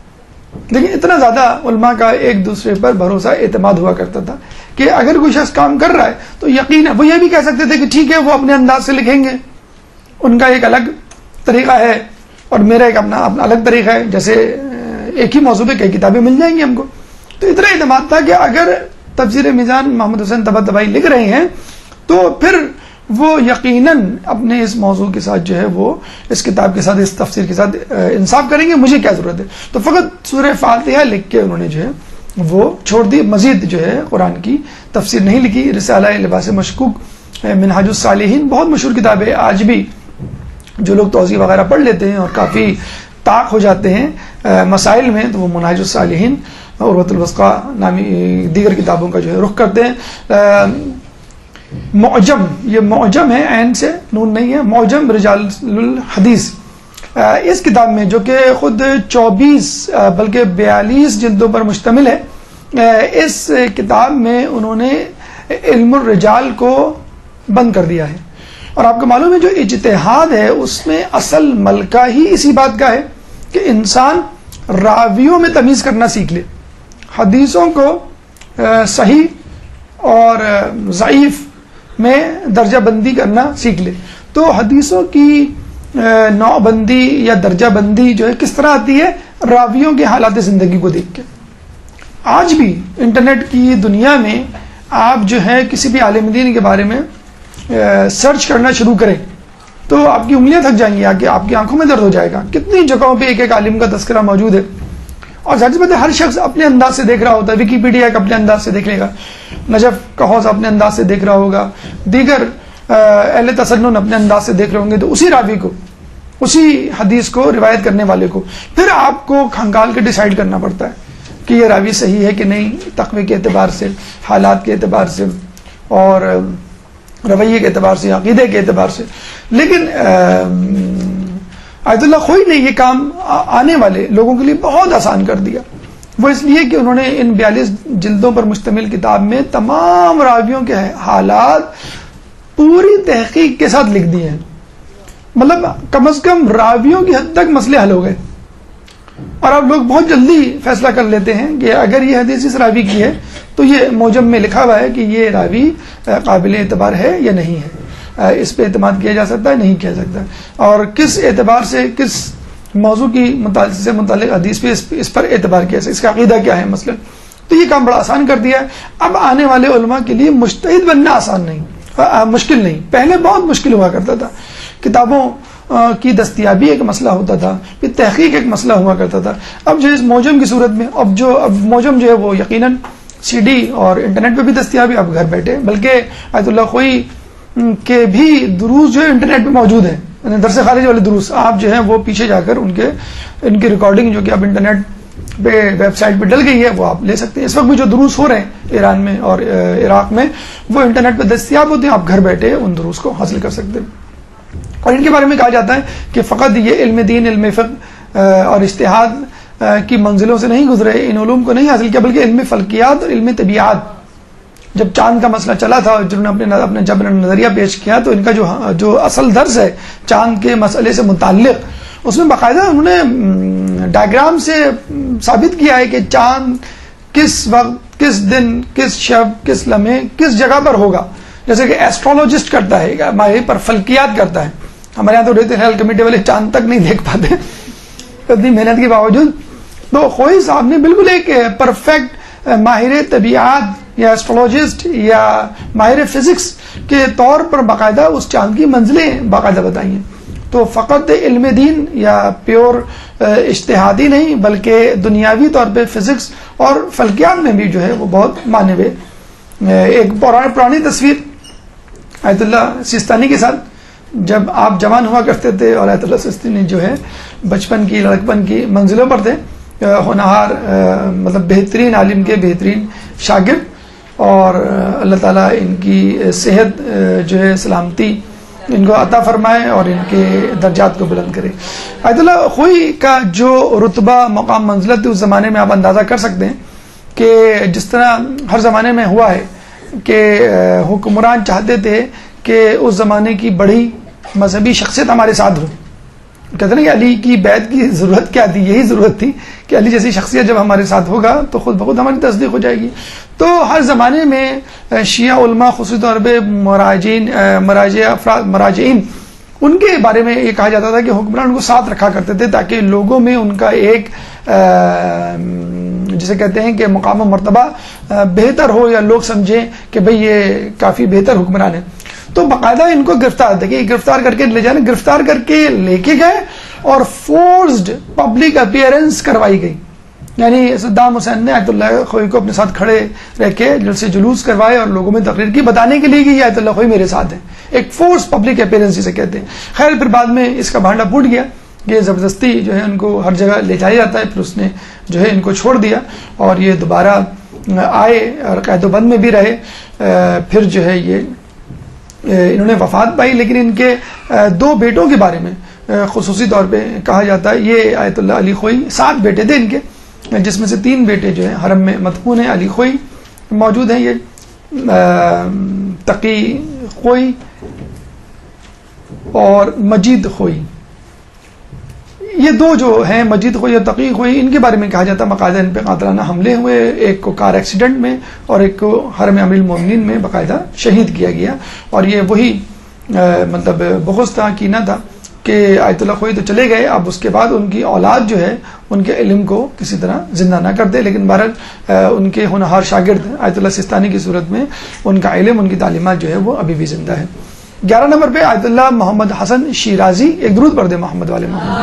لیکن اتنا زیادہ علماء کا ایک دوسرے پر بھروسہ اعتماد ہوا کرتا تھا کہ اگر کوئی شخص کام کر رہا ہے تو یقین ہے. وہ یہ بھی کہہ سکتے تھے کہ ٹھیک ہے وہ اپنے انداز سے لکھیں گے, ان کا ایک الگ طریقہ ہے اور میرا ایک اپنا الگ طریقہ ہے, جیسے ایک ہی موضوع پہ کئی کتابیں مل جائیں گی ہم کو. تو اتنا اعتماد تھا کہ اگر تفسیر میزان محمد حسین طباطبائی لکھ رہے ہیں تو پھر وہ یقیناً اپنے اس موضوع کے ساتھ جو ہے وہ اس کتاب کے ساتھ اس تفسیر کے ساتھ انصاف کریں گے, مجھے کیا ضرورت ہے. تو فقط سورہ فاتحہ لکھ کے انہوں نے جو ہے وہ چھوڑ دی, مزید جو ہے قرآن کی تفسیر نہیں لکھی. رسالہ لباس مشکوک, منہاج الصالحین بہت مشہور کتاب ہے, آج بھی جو لوگ توضیح وغیرہ پڑھ لیتے ہیں اور کافی طاق ہو جاتے ہیں مسائل میں تو وہ منہاج الصالحین عروۃ الوثقیٰ نامی دیگر کتابوں کا جو ہے رخ کرتے ہیں. معجم, یہ معجم ہے, عین سے نون نہیں ہے, معجم رجال الحدیث, اس کتاب میں جو کہ خود 24 بلکہ 42 جلدوں پر مشتمل ہے, اس کتاب میں انہوں نے علم الرجال کو بند کر دیا ہے. اور آپ کو معلوم ہے جو اجتہاد ہے اس میں اصل ملکہ ہی اسی بات کا ہے کہ انسان راویوں میں تمیز کرنا سیکھ لے, حدیثوں کو صحیح اور ضعیف میں درجہ بندی کرنا سیکھ لے. تو حدیثوں کی نوع بندی یا درجہ بندی جو ہے کس طرح آتی ہے, راویوں کے حالات زندگی کو دیکھ کے. آج بھی انٹرنیٹ کی دنیا میں آپ جو ہے کسی بھی عالم دین کے بارے میں سرچ کرنا شروع کریں تو آپ کی انگلیاں تھک جائیں گی, آپ کی آنکھوں میں درد ہو جائے گا. کتنی جگہوں پہ ایک ایک عالم کا تذکرہ موجود ہے, اور ظاہر سی بات ہے ہر شخص اپنے انداز سے دیکھ رہا ہوتا ہے. ویکیپیڈیا ایک اپنے انداز سے دیکھ لے گا, نجف کا حوض اپنے انداز سے دیکھ رہا ہوگا, دیگر اہل تسنن اپنے انداز سے دیکھ رہے ہوں گے. تو اسی راوی کو, اسی حدیث کو روایت کرنے والے کو پھر آپ کو کھنگال کے ڈیسائیڈ کرنا پڑتا ہے کہ یہ راوی صحیح ہے کہ نہیں, تقوی کے اعتبار سے, حالات کے اعتبار سے اور رویے کے اعتبار سے, عقیدے کے اعتبار سے. لیکن آیت اللہ خوئی نے یہ کام آنے والے لوگوں کے لیے بہت آسان کر دیا. وہ اس لیے کہ انہوں نے ان 42 جلدوں پر مشتمل کتاب میں تمام راویوں کے حالات پوری تحقیق کے ساتھ لکھ دیے ہیں. مطلب کم از کم راویوں کی حد تک مسئلے حل ہو گئے, اور اب لوگ بہت جلدی فیصلہ کر لیتے ہیں کہ اگر یہ حدیث اس راوی کی ہے تو یہ موجم میں لکھا ہوا ہے کہ یہ راوی قابل اعتبار ہے یا نہیں ہے, اس پہ اعتماد کیا جا سکتا ہے نہیں کیا سکتا, اور کس اعتبار سے کس موضوع کی سے متعلق حدیث پہ اس پر اعتبار کیا جائے, اس کا عقیدہ کیا ہے مثلا. تو یہ کام بڑا آسان کر دیا ہے. اب آنے والے علماء کے لیے مجتہد بننا آسان نہیں, مشکل نہیں. پہلے بہت مشکل ہوا کرتا تھا, کتابوں کی دستیابی ایک مسئلہ ہوتا تھا, پھر تحقیق ایک مسئلہ ہوا کرتا تھا. اب جو اس موجم کی صورت میں اب موجم جو ہے وہ یقیناً سی ڈی اور انٹرنیٹ پہ بھی دستیاب ہے, اب گھر بیٹھے. بلکہ آیت اللہ خوئی کے بھی دروس جو ہے انٹرنیٹ پہ موجود ہیں, درس خارج والے دروس, آپ جو ہیں وہ پیچھے جا کر ان کی ریکارڈنگ جو کہ اب انٹرنیٹ پہ ویب سائٹ پہ ڈل گئی ہے وہ آپ لے سکتے ہیں. اس وقت بھی جو دروس ہو رہے ہیں ایران میں اور عراق میں وہ انٹرنیٹ پہ دستیاب ہوتے ہیں, آپ گھر بیٹھے ان دروس کو حاصل کر سکتے ہیں. اور ان کے بارے میں کہا جاتا ہے کہ فقط یہ علم دین, علم فقہ اور اجتہاد کی منزلوں سے نہیں گزرے, ان علوم کو نہیں حاصل کیا, بلکہ علم فلکیات اور علم طبیعات. جب چاند کا مسئلہ چلا تھا, جنہوں نے اپنے جب نظریہ پیش کیا, تو ان کا جو اصل درس ہے چاند کے مسئلے سے متعلق, اس میں باقاعدہ انہوں نے ڈائیگرام سے ثابت کیا ہے کہ چاند کس وقت, کس دن, کس شب, کس لمحے, کس جگہ پر ہوگا. جیسے کہ ایسٹرولوجسٹ کرتا ہے, ماہر پر فلکیات کرتا ہے. ہمارے یہاں تو ریت خیال کمیٹی والے چاند تک نہیں دیکھ پاتے اتنی محنت کے باوجود. تو خوئی صاحب نے بالکل ایک پرفیکٹ ماہر طبیعت یا ایسٹرولوجسٹ یا ماہر فزکس کے طور پر باقاعدہ اس چاند کی منزلیں باقاعدہ بتائی ہیں. تو فقط علم دین یا پیور اجتہادی نہیں, بلکہ دنیاوی طور پہ فزکس اور فلکیات میں بھی جو ہے وہ بہت مانے ہوئے. ایک پرانی تصویر آیت اللہ سیستانی کے ساتھ جب آپ جوان ہوا کرتے تھے, اور آیت اللہ سیستانی جو ہے بچپن کی, لڑکپن کی منزلوں پر تھے, ہونہار مطلب بہترین عالم کے بہترین شاگرد, اور اللہ تعالیٰ ان کی صحت جو ہے سلامتی ان کو عطا فرمائے اور ان کے درجات کو بلند کرے. آیت اللہ خوئی کا جو رتبہ, مقام, منزلت تھی اس زمانے میں آپ اندازہ کر سکتے ہیں کہ جس طرح ہر زمانے میں ہوا ہے کہ حکمران چاہتے تھے کہ اس زمانے کی بڑی مذہبی شخصیت ہمارے ساتھ ہو, کہتے ہیں کہ علی کی بیعت کی ضرورت کیا تھی؟ یہی ضرورت تھی کہ علی جیسی شخصیت جب ہمارے ساتھ ہوگا تو خود بخود ہماری تصدیق ہو جائے گی. تو ہر زمانے میں شیعہ علماء خصوصی طور پہ مراجعین ان کے بارے میں یہ کہا جاتا تھا کہ حکمران کو ساتھ رکھا کرتے تھے تاکہ لوگوں میں ان کا ایک جسے کہتے ہیں کہ مقام و مرتبہ بہتر ہو، یا لوگ سمجھیں کہ بھئی یہ کافی بہتر حکمران ہے. تو باقاعدہ ان کو گرفتار کر کے لے جانے، گرفتار کر کے لے کے گئے اور فورسڈ پبلک اپیئرنس کروائی گئی. یعنی صدام حسین نے آیت اللہ خوئی کو اپنے ساتھ کھڑے رہ کے سے جلوس کروائے اور لوگوں میں تقریر کی، بتانے کے لیے کہ یہ آیت اللہ خوئی میرے ساتھ ہے. ایک فورس پبلک اپیئرنس جسے کہتے ہیں. خیر پھر بعد میں اس کا بھانڈا پھوٹ گیا، یہ زبردستی جو ہے ان کو ہر جگہ لے جایا جاتا ہے. پھر اس نے جو ہے ان کو چھوڑ دیا اور یہ دوبارہ آئے اور قید و بند میں بھی رہے. پھر جو ہے یہ انہوں نے وفات پائی. لیکن ان کے دو بیٹوں کے بارے میں خصوصی طور پہ کہا جاتا ہے. یہ آیت اللہ علی خوئی 7 بیٹے تھے ان کے، جس میں سے 3 بیٹے جو ہیں حرم میں مدفون ہیں. علی خوئی موجود ہیں، یہ تقی خوئی اور مجید خوئی. یہ دو جو ہیں مجید خوئی اور تقی خوئی، ان کے بارے میں کہا جاتا ہے باقاعدہ ان پہ قاتلانہ حملے ہوئے، ایک کو کار ایکسیڈنٹ میں اور ایک کو حرم امیر المومنین میں باقاعدہ شہید کیا گیا. اور یہ وہی مطلب بغض تھا، کینہ تھا کہ آیت اللہ خوئی تو چلے گئے، اب اس کے بعد ان کی اولاد جو ہے ان کے علم کو کسی طرح زندہ نہ کر دے. لیکن بہرحال ان کے ہونہار شاگرد آیت اللہ سستانی کی صورت میں ان کا علم، ان کی تعلیمات جو ہے وہ ابھی بھی زندہ ہے. 11 نمبر پہ آیت اللہ محمد حسن شیرازی. ایک درود پڑھ دے محمد والے محمد.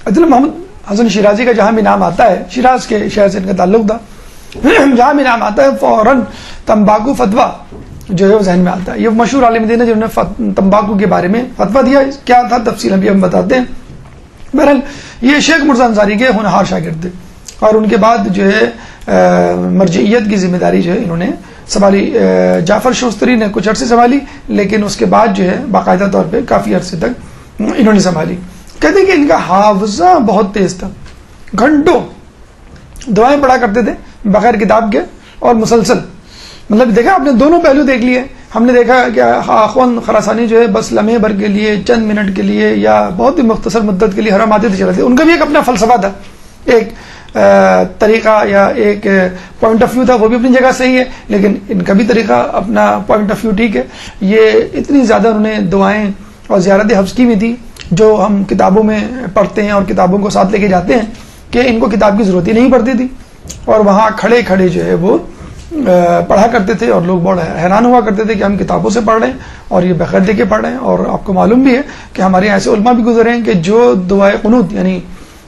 آیت اللہ محمد حسن شیرازی کا جہاں بھی نام آتا ہے، شیراز کے شہر سے ان کا تعلق تھا، جہاں بھی نام آتا ہے فوراً تمباکو فتویٰ جو ہے وہ ذہن میں آتا ہے. یہ مشہور عالم دین ہے جنہوں نے تمباکو کے بارے میں فتویٰ دیا. کیا تھا تفصیل ابھی ہم بتاتے ہیں. بہرحال یہ شیخ مرزا انصاری کے ہونہار شاگرد تھے اور ان کے بعد جو ہے مرجعیت کی ذمہ داری جو ہے انہوں نے سنبھالی. جعفر شوستری نے کچھ عرصے سنبھالی، لیکن اس کے بعد جو ہے باقاعدہ طور پہ کافی عرصے تک انہوں نے سنبھالی. کہتے ہیں کہ ان کا حافظہ بہت تیز تھا، گھنٹوں دعائیں پڑھا کرتے تھے بغیر کتاب کے اور مسلسل. مطلب دیکھا آپ نے دونوں پہلو دیکھ لیے. ہم نے دیکھا کہ آخوند خراسانی جو ہے بس لمحے بھر کے لیے، چند منٹ کے لیے یا بہت ہی مختصر مدت کے لیے حرم آتے تھے چلے تھے. ان کا بھی ایک اپنا فلسفہ تھا، ایک طریقہ یا ایک پوائنٹ آف ویو تھا، وہ بھی اپنی جگہ صحیح ہے. لیکن ان کا بھی طریقہ اپنا پوائنٹ آف ویو ٹھیک ہے. یہ اتنی زیادہ انہوں نے دعائیں اور زیارت حفظ کی ہوئی تھی جو ہم کتابوں میں پڑھتے ہیں اور کتابوں کو ساتھ لے کے جاتے ہیں کہ ان کو کتاب کی ضرورت ہی نہیں پڑتی تھی اور وہاں کھڑے کھڑے جو ہے وہ پڑھا کرتے تھے. اور لوگ بہت حیران ہوا کرتے تھے کہ ہم کتابوں سے پڑھ رہے ہیں اور یہ بغیر دیکھے پڑھ رہے ہیں. اور آپ کو معلوم بھی ہے کہ ہمارے ایسے علماء بھی گزرے ہیں کہ جو دعائے قنوت یعنی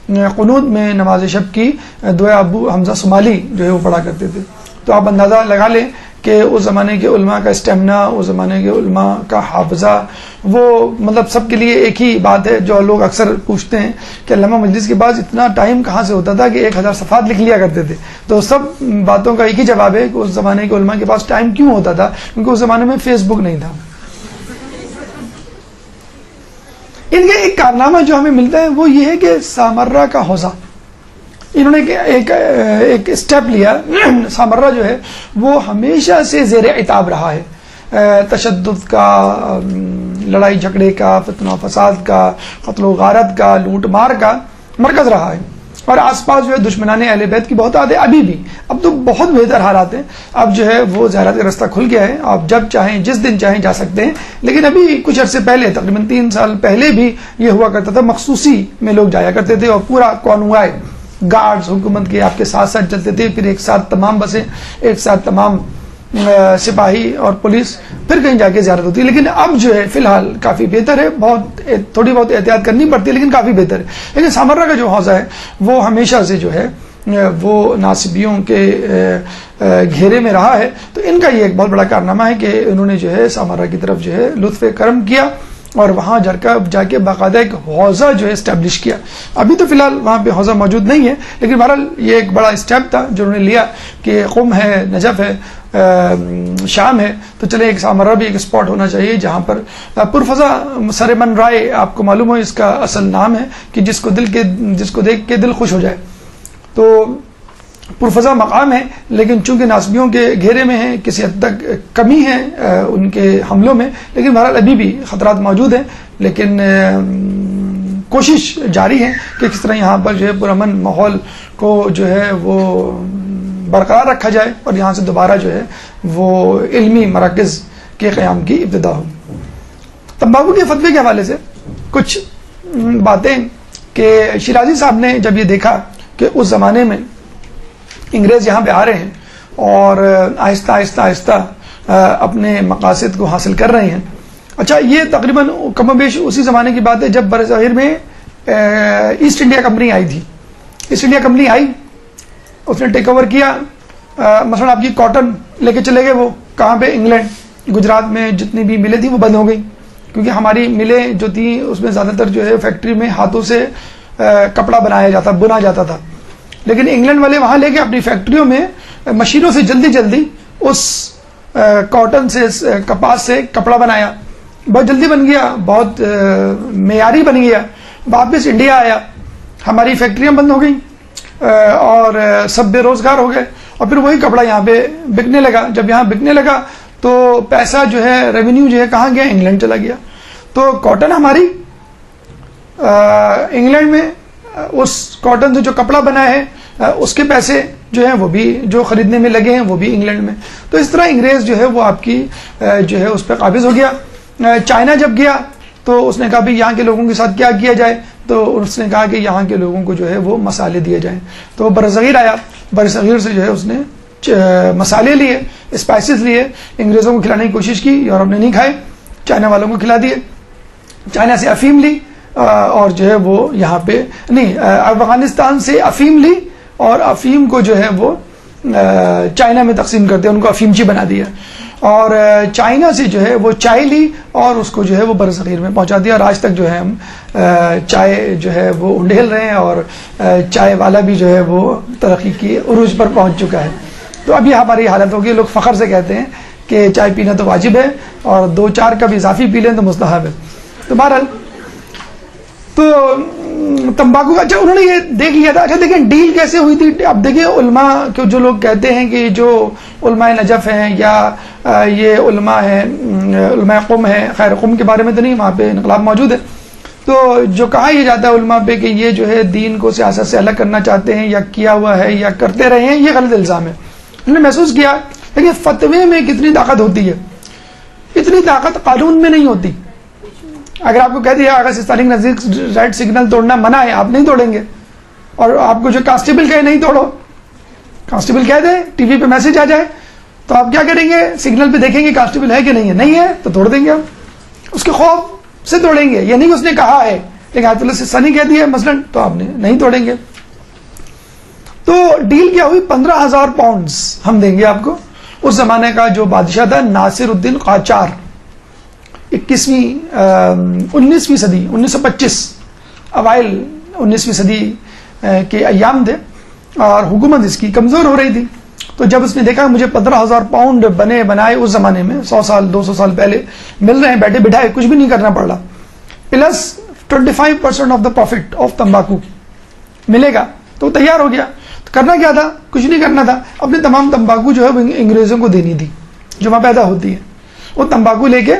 قنوت میں نماز شب کی دعا ابو حمزہ صومالی جو ہے وہ پڑھا کرتے تھے. تو آپ اندازہ لگا لیں کہ اس زمانے کے علماء کا اسٹیمنا، اس زمانے کے علماء کا حافظہ، وہ مطلب سب کے لیے ایک ہی بات ہے جو لوگ اکثر پوچھتے ہیں کہ علامہ مجلس کے بعد اتنا ٹائم کہاں سے ہوتا تھا کہ 1000 صفحات لکھ لیا کرتے تھے. تو سب باتوں کا ایک ہی جواب ہے کہ اس زمانے کے علماء کے پاس ٹائم کیوں ہوتا تھا، کیونکہ اس زمانے میں فیس بک نہیں تھا. ان کا ایک کارنامہ جو ہمیں ملتا ہے وہ یہ ہے کہ سامرہ کا حوضہ انہوں نے ایک اسٹیپ لیا. سامرہ جو ہے وہ ہمیشہ سے زیر عتاب رہا ہے، تشدد کا، لڑائی جھگڑے کا، فتنہ و فساد کا، قتل و غارت کا، لوٹ مار کا مرکز رہا ہے. اور آس پاس جو ہے دشمنان اہل بیت کی بہت عادت ابھی بھی. اب تو بہت بہتر حالات ہیں، اب جو ہے وہ زیارت کا رستہ کھل گیا ہے، آپ جب چاہیں جس دن چاہیں جا سکتے ہیں. لیکن ابھی کچھ عرصے پہلے تقریباً 3 سال پہلے بھی یہ ہوا کرتا تھا، مخصوصی میں لوگ جایا کرتے تھے اور پورا کانوائے گارڈز حکومت کے آپ کے ساتھ ساتھ چلتے تھے. پھر ایک ساتھ تمام بسیں، ایک ساتھ تمام سپاہی اور پولیس، پھر کہیں جا کے زیارت ہوتی ہے. لیکن اب جو ہے فی الحال کافی بہتر ہے، تھوڑی بہت احتیاط کرنی پڑتی ہے لیکن کافی بہتر ہے. لیکن سامرہ کا جو حوضہ ہے وہ ہمیشہ سے جو ہے وہ ناصبیوں کے گھیرے میں رہا ہے. تو ان کا یہ ایک بہت بڑا کارنامہ ہے کہ انہوں نے جو ہے سامرہ کی طرف جو ہے لطف کرم کیا اور وہاں جا کے باقاعدہ ایک حوضہ جو ہے اسٹیبلش کیا. ابھی تو فی الحال وہاں پہ حوضہ موجود نہیں ہے، لیکن بہرحال یہ ایک بڑا اسٹیپ تھا جو انہوں نے لیا کہ قم ہے، نجف ہے، شام ہے، تو چلے ایک سامرہ بھی ایک اسپاٹ ہونا چاہیے جہاں پر پرفضا سرمن رائے، آپ کو معلوم ہو اس کا اصل نام ہے کہ جس کو دیکھ کے دل خوش ہو جائے. تو پرفضا مقام ہے، لیکن چونکہ ناصبیوں کے گھیرے میں ہیں، کسی حد تک کمی ہے ان کے حملوں میں، لیکن بہرحال ابھی بھی خطرات موجود ہیں، لیکن کوشش جاری ہے کہ کس طرح یہاں پر جو ہے پرامن ماحول کو جو ہے وہ برقرار رکھا جائے اور یہاں سے دوبارہ جو ہے وہ علمی مراکز کے قیام کی ابتدا ہو۔ تمباکو کے فتوے کے حوالے سے کچھ باتیں کہ شیرازی صاحب نے جب یہ دیکھا کہ اس زمانے میں انگریز یہاں پہ آ رہے ہیں اور آہستہ آہستہ آہستہ اپنے مقاصد کو حاصل کر رہے ہیں۔ اچھا، یہ تقریباً کم و بیش اسی زمانے کی بات ہے جب برصغیر میں ایسٹ انڈیا کمپنی آئی تھی۔ ایسٹ انڈیا کمپنی آئی، اس نے ٹیک اوور کیا، مثلا آپ کی کاٹن لے کے چلے گئے، وہ کہاں پہ؟ انگلینڈ۔ گجرات میں جتنی بھی ملیں تھیں وہ بند ہو گئی، کیونکہ ہماری ملیں جو تھیں اس میں زیادہ تر جو ہے فیکٹری میں ہاتھوں سے کپڑا بنا جاتا تھا، لیکن انگلینڈ والے وہاں لے کے اپنی فیکٹریوں میں مشینوں سے جلدی اس کاٹن سے، کپاس سے کپڑا بنایا، بہت جلدی بن گیا، بہت معیاری بن گیا۔ واپس انڈیا آیا، ہماری فیکٹریاں بند ہو گئیں اور سب بے روزگار ہو گئے، اور پھر وہی کپڑا یہاں پہ بکنے لگا۔ جب یہاں بکنے لگا تو پیسہ جو ہے، ریونیو جو ہے کہاں گیا؟ انگلینڈ چلا گیا۔ تو کاٹن ہماری انگلینڈ میں، اس کاٹن سے جو کپڑا بنا ہے اس کے پیسے جو ہیں وہ بھی جو خریدنے میں لگے ہیں وہ بھی انگلینڈ میں۔ تو اس طرح انگریز جو ہے وہ آپ کی جو ہے اس پہ قابض ہو گیا۔ چائنا جب گیا تو اس نے کہا بھی یہاں کے لوگوں کے ساتھ کیا کیا جائے، تو اس نے کہا کہ یہاں کے لوگوں کو جو ہے وہ مسالے دیے جائیں۔ تو برصغیر آیا، برصغیر سے جو ہے اس نے مسالے لیے، اسپائسز لیے، انگریزوں کو کھلانے کی کوشش کی، یورپ نے نہیں کھائے، چائنا والوں کو کھلا دیے۔ چائنا سے افیم لی اور جو ہے وہ یہاں پہ نہیں، افغانستان سے افیم لی اور افیم کو جو ہے وہ چائنا میں تقسیم کر دیا، ان کو افیمچی بنا دیا، اور چائنا سے جو ہے وہ چائے لی اور اس کو جو ہے وہ برصغیر میں پہنچا دیا، اور آج تک جو ہے ہم چائے جو ہے وہ انڈھیل رہے ہیں، اور چائے والا بھی جو ہے وہ ترقی کی عروج پر پہنچ چکا ہے۔ تو ابھی ہماری حالت ہوگی، لوگ فخر سے کہتے ہیں کہ چائے پینا تو واجب ہے اور 2-4 کپ اضافی پی لیں تو مستحب ہے۔ تو بہرحال تو تمباکو کا، اچھا انہوں نے یہ دیکھ لیا تھا۔ اچھا دیکھیں ڈیل کیسے ہوئی تھی۔ اب دیکھیں علماء کے جو لوگ کہتے ہیں کہ جو علماء نجف ہیں یا یہ علماء ہیں، علماء قم ہیں، خیر قم کے بارے میں تو نہیں، وہاں پہ انقلاب موجود ہے، تو جو کہا یہ جاتا ہے علماء پہ کہ یہ جو ہے دین کو سیاست سے الگ کرنا چاہتے ہیں یا کیا ہوا ہے یا کرتے رہے ہیں، یہ غلط الزام ہے۔ انہوں نے محسوس کیا لیکن فتوے میں کتنی طاقت ہوتی ہے، اتنی طاقت قانون میں نہیں ہوتی۔ اگر آپ کو کہہ دیا اگر اسلامک نزدیک ریڈ سگنل توڑنا منع ہے، آپ نہیں توڑیں گے، اور آپ کو جو کانسٹیبل کہے نہیں توڑو، کانسٹیبل کہہ دے، ٹی وی پہ میسج آ جائے، تو آپ کیا کریں گے؟ سگنل پہ دیکھیں گے کانسٹیبل ہے کہ نہیں ہے، نہیں ہے تو توڑ دیں گے، آپ اس کے خوف سے توڑیں گے، یہ نہیں کہ اس نے کہا ہے لیکن آیت اللہ سے سنی کہہ دیا مثلاً تو آپ نے نہیں توڑیں گے۔ تو ڈیل کیا ہوئی؟ 15,000 پاؤنڈز ہم دیں گے آپ کو۔ اس زمانے کا جو بادشاہ تھا ناصر الدین قاجار، 19ویں صدی 1925 اوائل 19ویں صدی کے ایام تھے اور حکومت اس کی کمزور ہو رہی تھی۔ تو جب اس نے دیکھا مجھے 15,000 پاؤنڈ بنے بنائے اس زمانے میں 100 سال 200 سال پہلے مل رہے ہیں، بیٹھے بٹھائے، کچھ بھی نہیں کرنا پڑ رہا، plus 25% of the prophet of تمباکو ملے گا، تو تیار ہو گیا۔ تو کرنا کیا تھا؟ کچھ نہیں کرنا تھا، اپنے تمام تمباکو جو ہے وہ انگریزوں کو دینی تھی جو وہاں پیدا ہوتی ہے۔ وہ تمباکو لے کے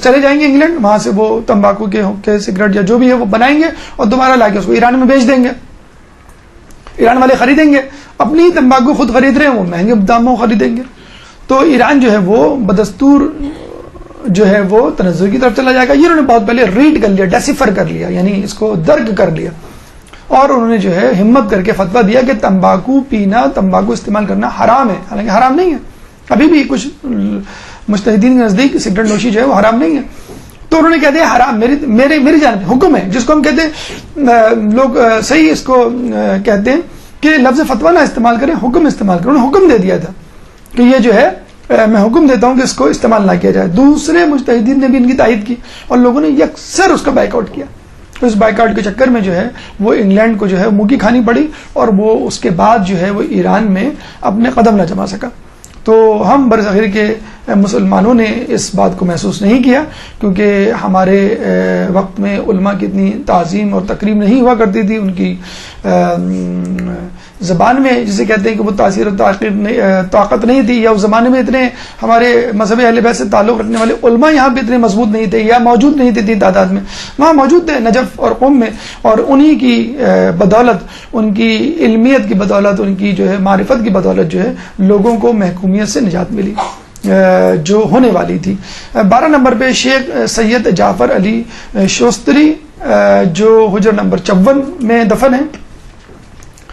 چلے جائیں گے انگلینڈ، وہاں سے وہ تمباکو کے سگریٹ یا جو بھی ہے وہ بنائیں گے اور دوبارہ لا کے اس کو ایران میں بیچ دیں گے، ایران والے خریدیں گے، اپنی تمباکو خود خرید رہے ہیں وہ مہنگے داموں خریدیں گے۔ تو ایران جو ہے وہ بدستور جو ہے وہ تنزل کی طرف چلا جائے گا۔ یہ انہوں نے بہت پہلے ریڈ کر لیا، ڈیسیفر کر لیا، یعنی اس کو درک کر لیا، اور انہوں نے جو ہے ہمت کر کے فتویٰ دیا کہ تمباکو پینا، تمباکو استعمال کرنا حرام ہے، حالانکہ حرام نہیں ہے، ابھی بھی کچھ مجتہدین کے نزدیک سگریٹ نوشی جو ہے وہ حرام نہیں ہے۔ تو انہوں نے کہتے ہیں حرام، میری جانب حکم ہے، جس کو ہم کہتے ہیں لوگ صحیح اس کو کہتے ہیں کہ لفظ فتویٰ نہ استعمال کریں، حکم استعمال کریں۔ انہوں نے حکم دے دیا تھا کہ یہ جو ہے میں حکم دیتا ہوں کہ اس کو استعمال نہ کیا جائے۔ دوسرے مجتہدین نے بھی ان کی تائید کی اور لوگوں نے یکسر اس کا بائیک آؤٹ کیا۔ اس بائیک آؤٹ کے چکر میں جو ہے وہ انگلینڈ کو جو ہے منہ کی کھانی پڑی، اور وہ اس کے بعد جو ہے وہ ایران میں اپنے قدم نہ جما سکا۔ تو ہم برصغیر کے مسلمانوں نے اس بات کو محسوس نہیں کیا، کیونکہ ہمارے وقت میں علماء کی اتنی تعظیم اور تکریم نہیں ہوا کرتی تھی. ان کی زبان میں جسے کہتے ہیں کہ وہ تاثیر و طاقت نہیں تھی، یا اس زمانے میں اتنے ہمارے مذہب اہل بیت سے تعلق رکھنے والے علماء یہاں پہ اتنے مضبوط نہیں تھے یا موجود نہیں تھے اتنی تعداد میں. وہاں موجود تھے نجف اور قم میں، اور انہی کی بدولت، ان کی علمیت کی بدولت، ان کی جو ہے معرفت کی بدولت جو ہے لوگوں کو محکومیت سے نجات ملی جو ہونے والی تھی. 12 نمبر پہ شیخ سید جعفر علی شوستری جو حجر نمبر 54 میں دفن ہے.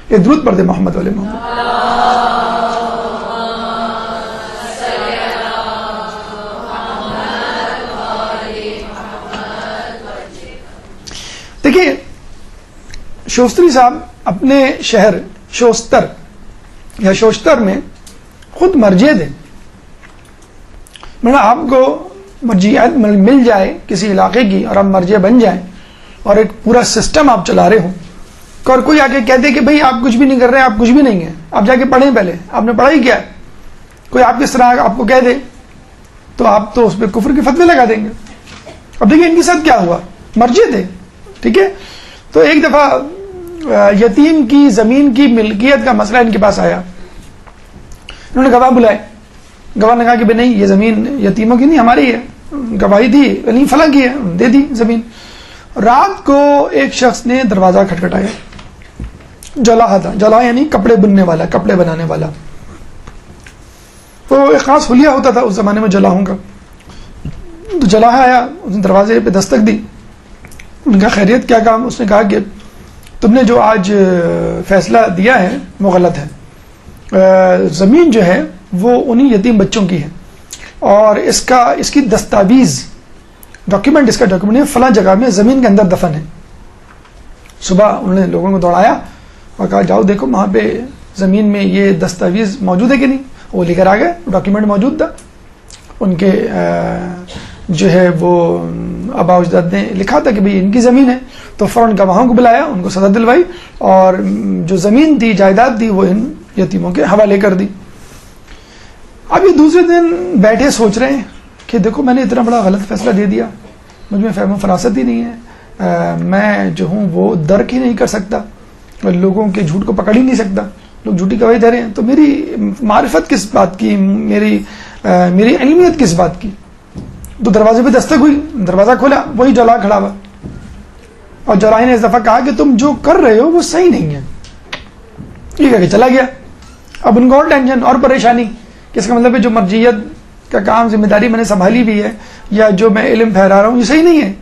ایک درود پڑھ دے محمد علیہ محمد. دیکھیے شوستری صاحب اپنے شہر شوستر یا شوشتر میں خود مرجع تھے. آپ کو مرجعیت مل جائے کسی علاقے کی اور آپ مرجع بن جائیں اور ایک پورا سسٹم آپ چلا رہے ہوں، اور کوئی آ کے کہہ دے کہ بھئی آپ کچھ بھی نہیں کر رہے ہیں، آپ کچھ بھی نہیں ہیں، آپ جا کے پڑھیں، پہلے آپ نے پڑھائی کیا ہے، کوئی آپ کس طرح آپ کو کہہ دے تو آپ تو اس پہ کفر کے فتوے لگا دیں گے. اب دیکھیے ان کے ساتھ کیا ہوا، مرجع تھے، ٹھیک ہے. تو ایک دفعہ یتیم کی زمین کی ملکیت کا مسئلہ ان کے پاس آیا. انہوں نے گواہ بلائے. گواہ نے کہا کہ بھئی نہیں، یہ زمین یتیموں کی نہیں، ہماری ہے. گواہی دی، علی فلاں کی ہے، دے دی زمین. رات کو ایک شخص نے دروازہ کھٹکھٹایا. جلاحہ تھا، جلاحہ یعنی کپڑے بننے والا، کپڑے بنانے والا. تو ایک خاص حلیہ ہوتا تھا اس زمانے میں جلاحوں کا. تو جلاحہ آیا، اس نے دروازے پہ دستک دی. ان کا خیریت کیا کام؟ اس نے کہا کہ تم نے جو آج فیصلہ دیا ہے وہ غلط ہے. زمین جو ہے وہ انہی یتیم بچوں کی ہے، اور اس کی دستاویز ڈاکیومنٹ، اس کا ڈاکیومنٹ ہے فلاں جگہ میں زمین کے اندر دفن ہے. صبح انہوں نے لوگوں کو دوڑایا اور کہا جاؤ دیکھو وہاں پہ زمین میں یہ دستاویز موجود ہے کہ نہیں. وہ لے کر آ گئے، ڈاکیومنٹ موجود تھا. ان کے جو ہے وہ آباء و اجداد نے لکھا تھا کہ بھئی ان کی زمین ہے. تو فوراً گواہوں کو بلایا، ان کو سزا دلوائی، اور جو زمین تھی، جائیداد تھی، وہ ان یتیموں کے حوالے کر دی. اب یہ دوسرے دن بیٹھے سوچ رہے ہیں کہ دیکھو میں نے اتنا بڑا غلط فیصلہ دے دیا، مجھ میں فہم و فراست ہی نہیں ہے، میں جو ہوں وہ درک ہی نہیں کر سکتا، لوگوں کے جھوٹ کو پکڑ ہی نہیں سکتا، لوگ جھوٹی گواہی دے رہے ہیں، تو میری معرفت کس بات کی، میری علمیت کس بات کی. تو دروازے پہ دستک ہوئی، دروازہ کھولا، وہی جلا کھڑا ہوا. اور جلائی نے اس دفعہ کہا کہ تم جو کر رہے ہو وہ صحیح نہیں ہے. یہ کہہ کے چلا گیا. اب ان کو اور ٹینشن اور پریشانی، اس کا مطلب ہے جو مرجعیت کا کام ذمہ داری میں نے سنبھالی بھی ہے، یا جو میں علم پھیلا رہا ہوں یہ صحیح نہیں ہے،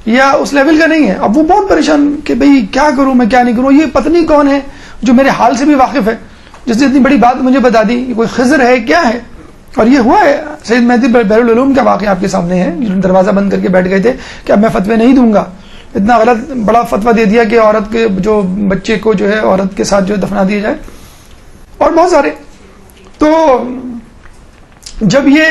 یا اس لیول کا نہیں ہے. اب وہ بہت پریشان کہ بھئی کیا کروں میں، کیا نہیں کروں. یہ پتنی کون ہے جو میرے حال سے بھی واقف ہے، جس نے اتنی بڑی بات مجھے بتا دی، یہ کوئی خضر ہے کیا ہے. اور یہ ہوا ہے سید مہدی بحرالعلوم کا واقعہ آپ کے سامنے ہے، جنہوں نے دروازہ بند کر کے بیٹھ گئے تھے کہ اب میں فتوے نہیں دوں گا. اتنا غلط بڑا فتویٰ دے دیا کہ عورت کے جو بچے کو جو ہے عورت کے ساتھ جو ہے دفنا دیا جائے، اور بہت سارے. تو جب یہ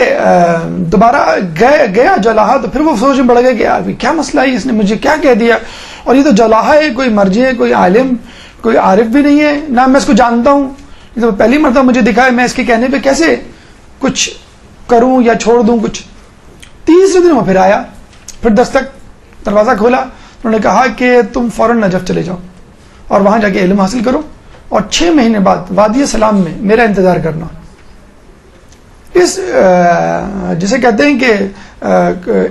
دوبارہ گیا جلاحہ، تو پھر وہ سوچ میں پڑ گیا کہ یار کیا مسئلہ ہے، اس نے مجھے کیا کہہ دیا. اور یہ تو جلاحہ ہے، کوئی مرجع ہے، کوئی عالم، کوئی عارف بھی نہیں ہے، نہ میں اس کو جانتا ہوں. یہ تو پہلی مرتبہ مجھے دکھا ہے، میں اس کے کہنے پہ کیسے کچھ کروں یا چھوڑ دوں کچھ. تیسرے دن وہ پھر آیا، پھر دستک، دروازہ کھولا. انہوں نے کہا کہ تم فوراً نجف چلے جاؤ اور وہاں جا کے علم حاصل کرو، اور 6 مہینے بعد وادی سلام میں میرا انتظار کرنا. اس جسے کہتے ہیں کہ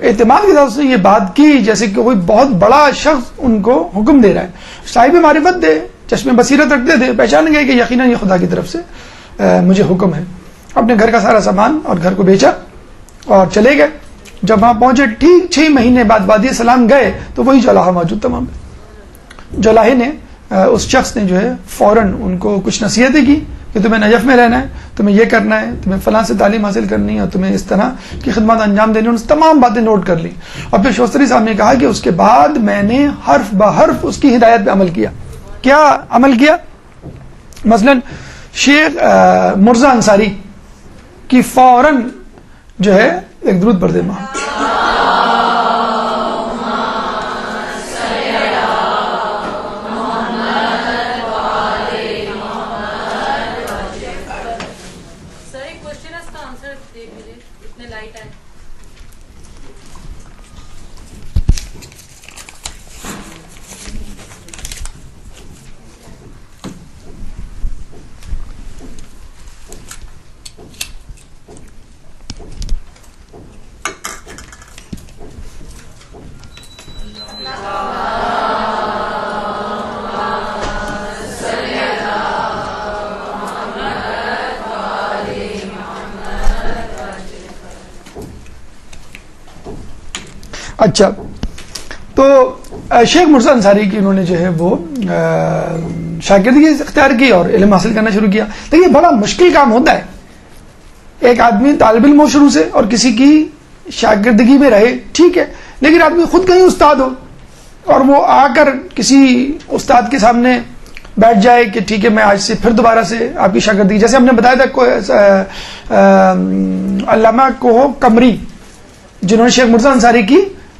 اعتماد کے ساتھ اس نے یہ بات کی جیسے کہ کوئی بہت بڑا شخص ان کو حکم دے رہا ہے. صاحب معرفت تھے، چشم بصیرت رکھتے تھے، پہچان گئے کہ یقیناً یہ خدا کی طرف سے مجھے حکم ہے. اپنے گھر کا سارا سامان اور گھر کو بیچا اور چلے گئے. جب وہاں پہنچے ٹھیک 6 مہینے بعد وادی سلام گئے تو وہی جلاحہ موجود تھا وہاں پہ. جلاحے نے اس شخص نے جو ہے فوراً ان کو کچھ نصیحتیں کی کہ تمہیں نجف میں رہنا ہے، تمہیں یہ کرنا ہے، تمہیں فلاں سے تعلیم حاصل کرنی ہے، اور تمہیں اس طرح کی خدمات انجام دینی. انہوں نے تمام باتیں نوٹ کر لی. اور پھر شوستری صاحب نے کہا کہ اس کے بعد میں نے حرف بحرف اس کی ہدایت پہ عمل کیا. کیا عمل کیا؟ مثلاً شیخ مرزا انصاری کی فوراً جو ہے ایک درود پڑھ دے ماں. اچھا، تو شیخ مرزا انصاری کی انہوں نے جو ہے وہ شاگردگی اختیار کی اور علم حاصل کرنا شروع کیا. دیکھیے بڑا مشکل کام ہوتا ہے، ایک آدمی طالب علم ہو شروع سے اور کسی کی شاگردگی میں رہے، ٹھیک ہے، لیکن آدمی خود کہیں استاد ہو اور وہ آ کر کسی استاد کے سامنے بیٹھ جائے کہ ٹھیک ہے میں آج سے پھر دوبارہ سے آپ کی شاگردگی، جیسے ہم نے بتایا تھا علامہ کوہ قمری جنہوں نے شیخ مرزا انصاری کی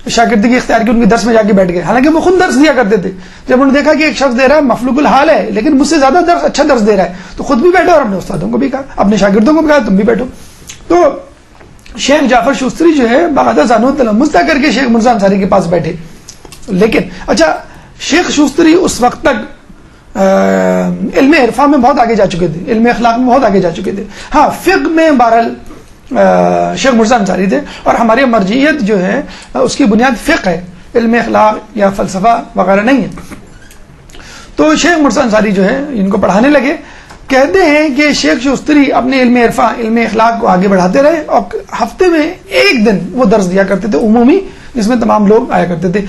شاگردگی اختیار کی، ان کے درس میں جا کے بیٹھ گئے، حالانکہ وہ خود درس دیا کرتے تھے. جب انہوں نے دیکھا کہ ایک شخص دے رہا ہے مفلوق الحال ہے لیکن مجھ سے زیادہ درس اچھا درس دے رہا ہے، تو خود بھی بیٹھو اور اپنے استادوں کو بھی کہا، اپنے شاگردوں کو بھی کہا تم بھی بیٹھو. تو شیخ جعفر شوستری جو ہے باقاعدہ زانو تلمذ کر کے شیخ مرزا انصاری کے پاس بیٹھے. لیکن اچھا، شیخ شوستری اس وقت تک علم عرفاں میں بہت آگے جا چکے تھے، علم اخلاق میں بہت آگے جا چکے تھے. ہاں، فقہ میں بہرحال شیخ مرزا انصاری تھے، اور ہماری مرجعیت جو ہے اس کی بنیاد فقہ ہے، علم اخلاق یا فلسفہ وغیرہ نہیں ہے. تو شیخ مرزا انصاری جو ہے ان کو پڑھانے لگے. کہتے ہیں کہ شیخ شوستری اپنے علم عرفاں علم اخلاق کو آگے بڑھاتے رہے اور ہفتے میں ایک دن وہ درس دیا کرتے تھے عمومی، جس میں تمام لوگ آیا کرتے تھے.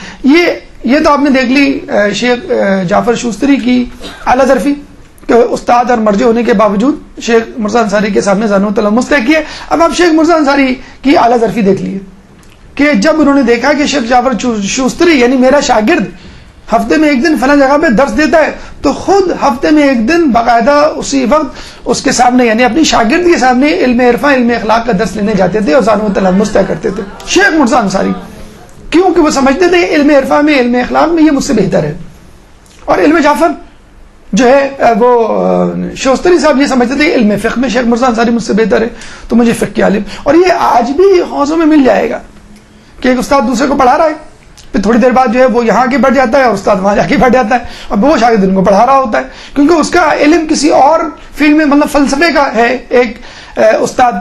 یہ تو آپ نے دیکھ لی شیخ جعفر شوستری کی اعلیٰ ظرفی کہ استاد اور مرجع ہونے کے باوجود شیخ مرزا انصاری کے سامنے زانو تلمذ طے کیے. اب آپ شیخ مرزا انصاری کی اعلیٰ ظرفی دیکھ لیے کہ جب انہوں نے دیکھا کہ شیخ جعفر شوستری یعنی میرا شاگرد ہفتے میں ایک دن فلاں جگہ پہ درس دیتا ہے، تو خود ہفتے میں ایک دن باقاعدہ اسی وقت اس کے سامنے یعنی اپنی شاگرد کے سامنے علم عرفاں علم اخلاق کا درس لینے جاتے تھے اور زانو تلمذ طے کرتے تھے. شیخ مرزا انصاری کیونکہ وہ سمجھتے تھے علم عرفاں میں علم اخلاق میں یہ مجھ سے بہتر ہے، اور علم جعفر جو ہے وہ شوستری صاحب یہ سمجھتے تھے علم فقہ میں شیخ مرزا انصاری مجھ سے بہتر ہے، تو مجھے فقہ کے عالم. اور یہ آج بھی حوضوں میں مل جائے گا کہ ایک استاد دوسرے کو پڑھا رہا ہے، پھر تھوڑی دیر بعد جو ہے وہ یہاں کے بیٹھ جاتا ہے اور استاد وہاں جا کے بیٹھ جاتا ہے، اور وہ شاگرد ان کو پڑھا رہا ہوتا ہے کیونکہ اس کا علم کسی اور فیلڈ میں مطلب فلسفے کا ہے. ایک استاد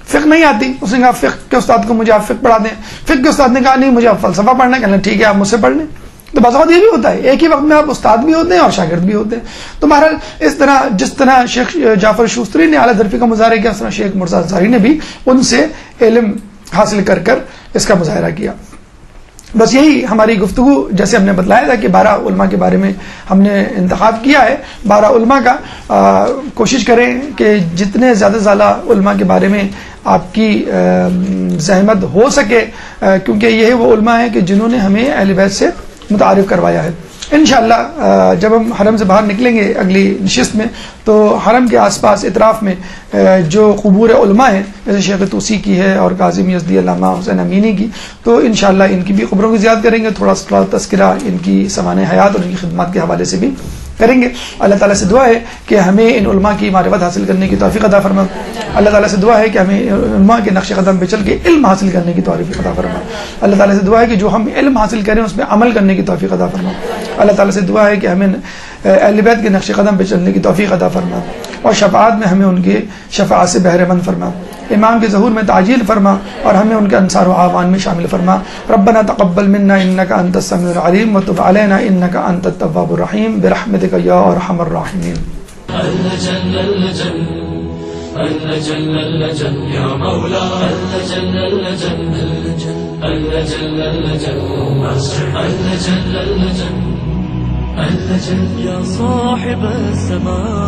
فقہ نہیں آتی، اس نے کہا فقہ کے استاد کو مجھے آپ فقہ پڑھا دیں، فقہ کے استاد نے کہا نہیں مجھے آپ فلسفہ پڑھنا ہے، کہنا ٹھیک ہے آپ مجھ سے پڑھ لیں. تو بعض اوقات یہ بھی ہوتا ہے ایک ہی وقت میں آپ استاد بھی ہوتے ہیں اور شاگرد بھی ہوتے ہیں. تو بہرحال اس طرح جس طرح شیخ جعفر شوستری نے اعلیٰ ظرفی کا مظاہرہ کیا، اس طرح شیخ مرزا انصاری نے بھی ان سے علم حاصل کر کر اس کا مظاہرہ کیا. بس یہی ہماری گفتگو، جیسے ہم نے بتلایا تھا کہ 12 علماء کے بارے میں ہم نے انتخاب کیا ہے 12 علماء کا. کوشش کریں کہ جتنے زیادہ زیادہ علماء کے بارے میں آپ کی زحمت ہو سکے، کیونکہ یہ وہ علماء ہیں کہ جنہوں نے ہمیں اہل بیت سے متعارف کروایا ہے. انشاءاللہ جب ہم حرم سے باہر نکلیں گے اگلی نشست میں، تو حرم کے آس پاس اطراف میں جو قبور علماء ہیں جیسے شیخ توسی کی ہے اور کاظم یزدی علامہ حسین امینی کی، تو انشاءاللہ ان کی بھی قبروں کی زیارت کریں گے، تھوڑا سا تذکرہ ان کی سوانح حیات اور ان کی خدمات کے حوالے سے بھی کریں گے. اللہ تعالیٰ سے دعا ہے کہ ہمیں ان علماء کی معرفت حاصل کرنے کی توفیق عطا فرما. اللہ تعالیٰ سے دعا ہے کہ ہمیں علماء کے نقش قدم پہ چل کے علم حاصل کرنے کی توفیق عطا فرما. اللہ تعالیٰ سے دعا ہے کہ جو ہم علم حاصل کریں اس پہ عمل کرنے کی توفیق عطا فرما. اللہ تعالیٰ سے دعا ہے کہ ہمیں اہل بیت کے نقش قدم پہ چلنے کی توفیق عطا فرما اور شفاعت میں ہمیں ان کے شفاعت سے بہرے مند فرما. امام کے ظہور میں تعجیل فرما اور ہمیں ان کے انصار و اعوان میں شامل فرما. ربنا تقبل منا انك انت السميع العليم وتب علينا انك انت التواب الرحيم برحمتك يا ارحم الراحمين. اللجن يا مولاي اللجن يا صاحب السماء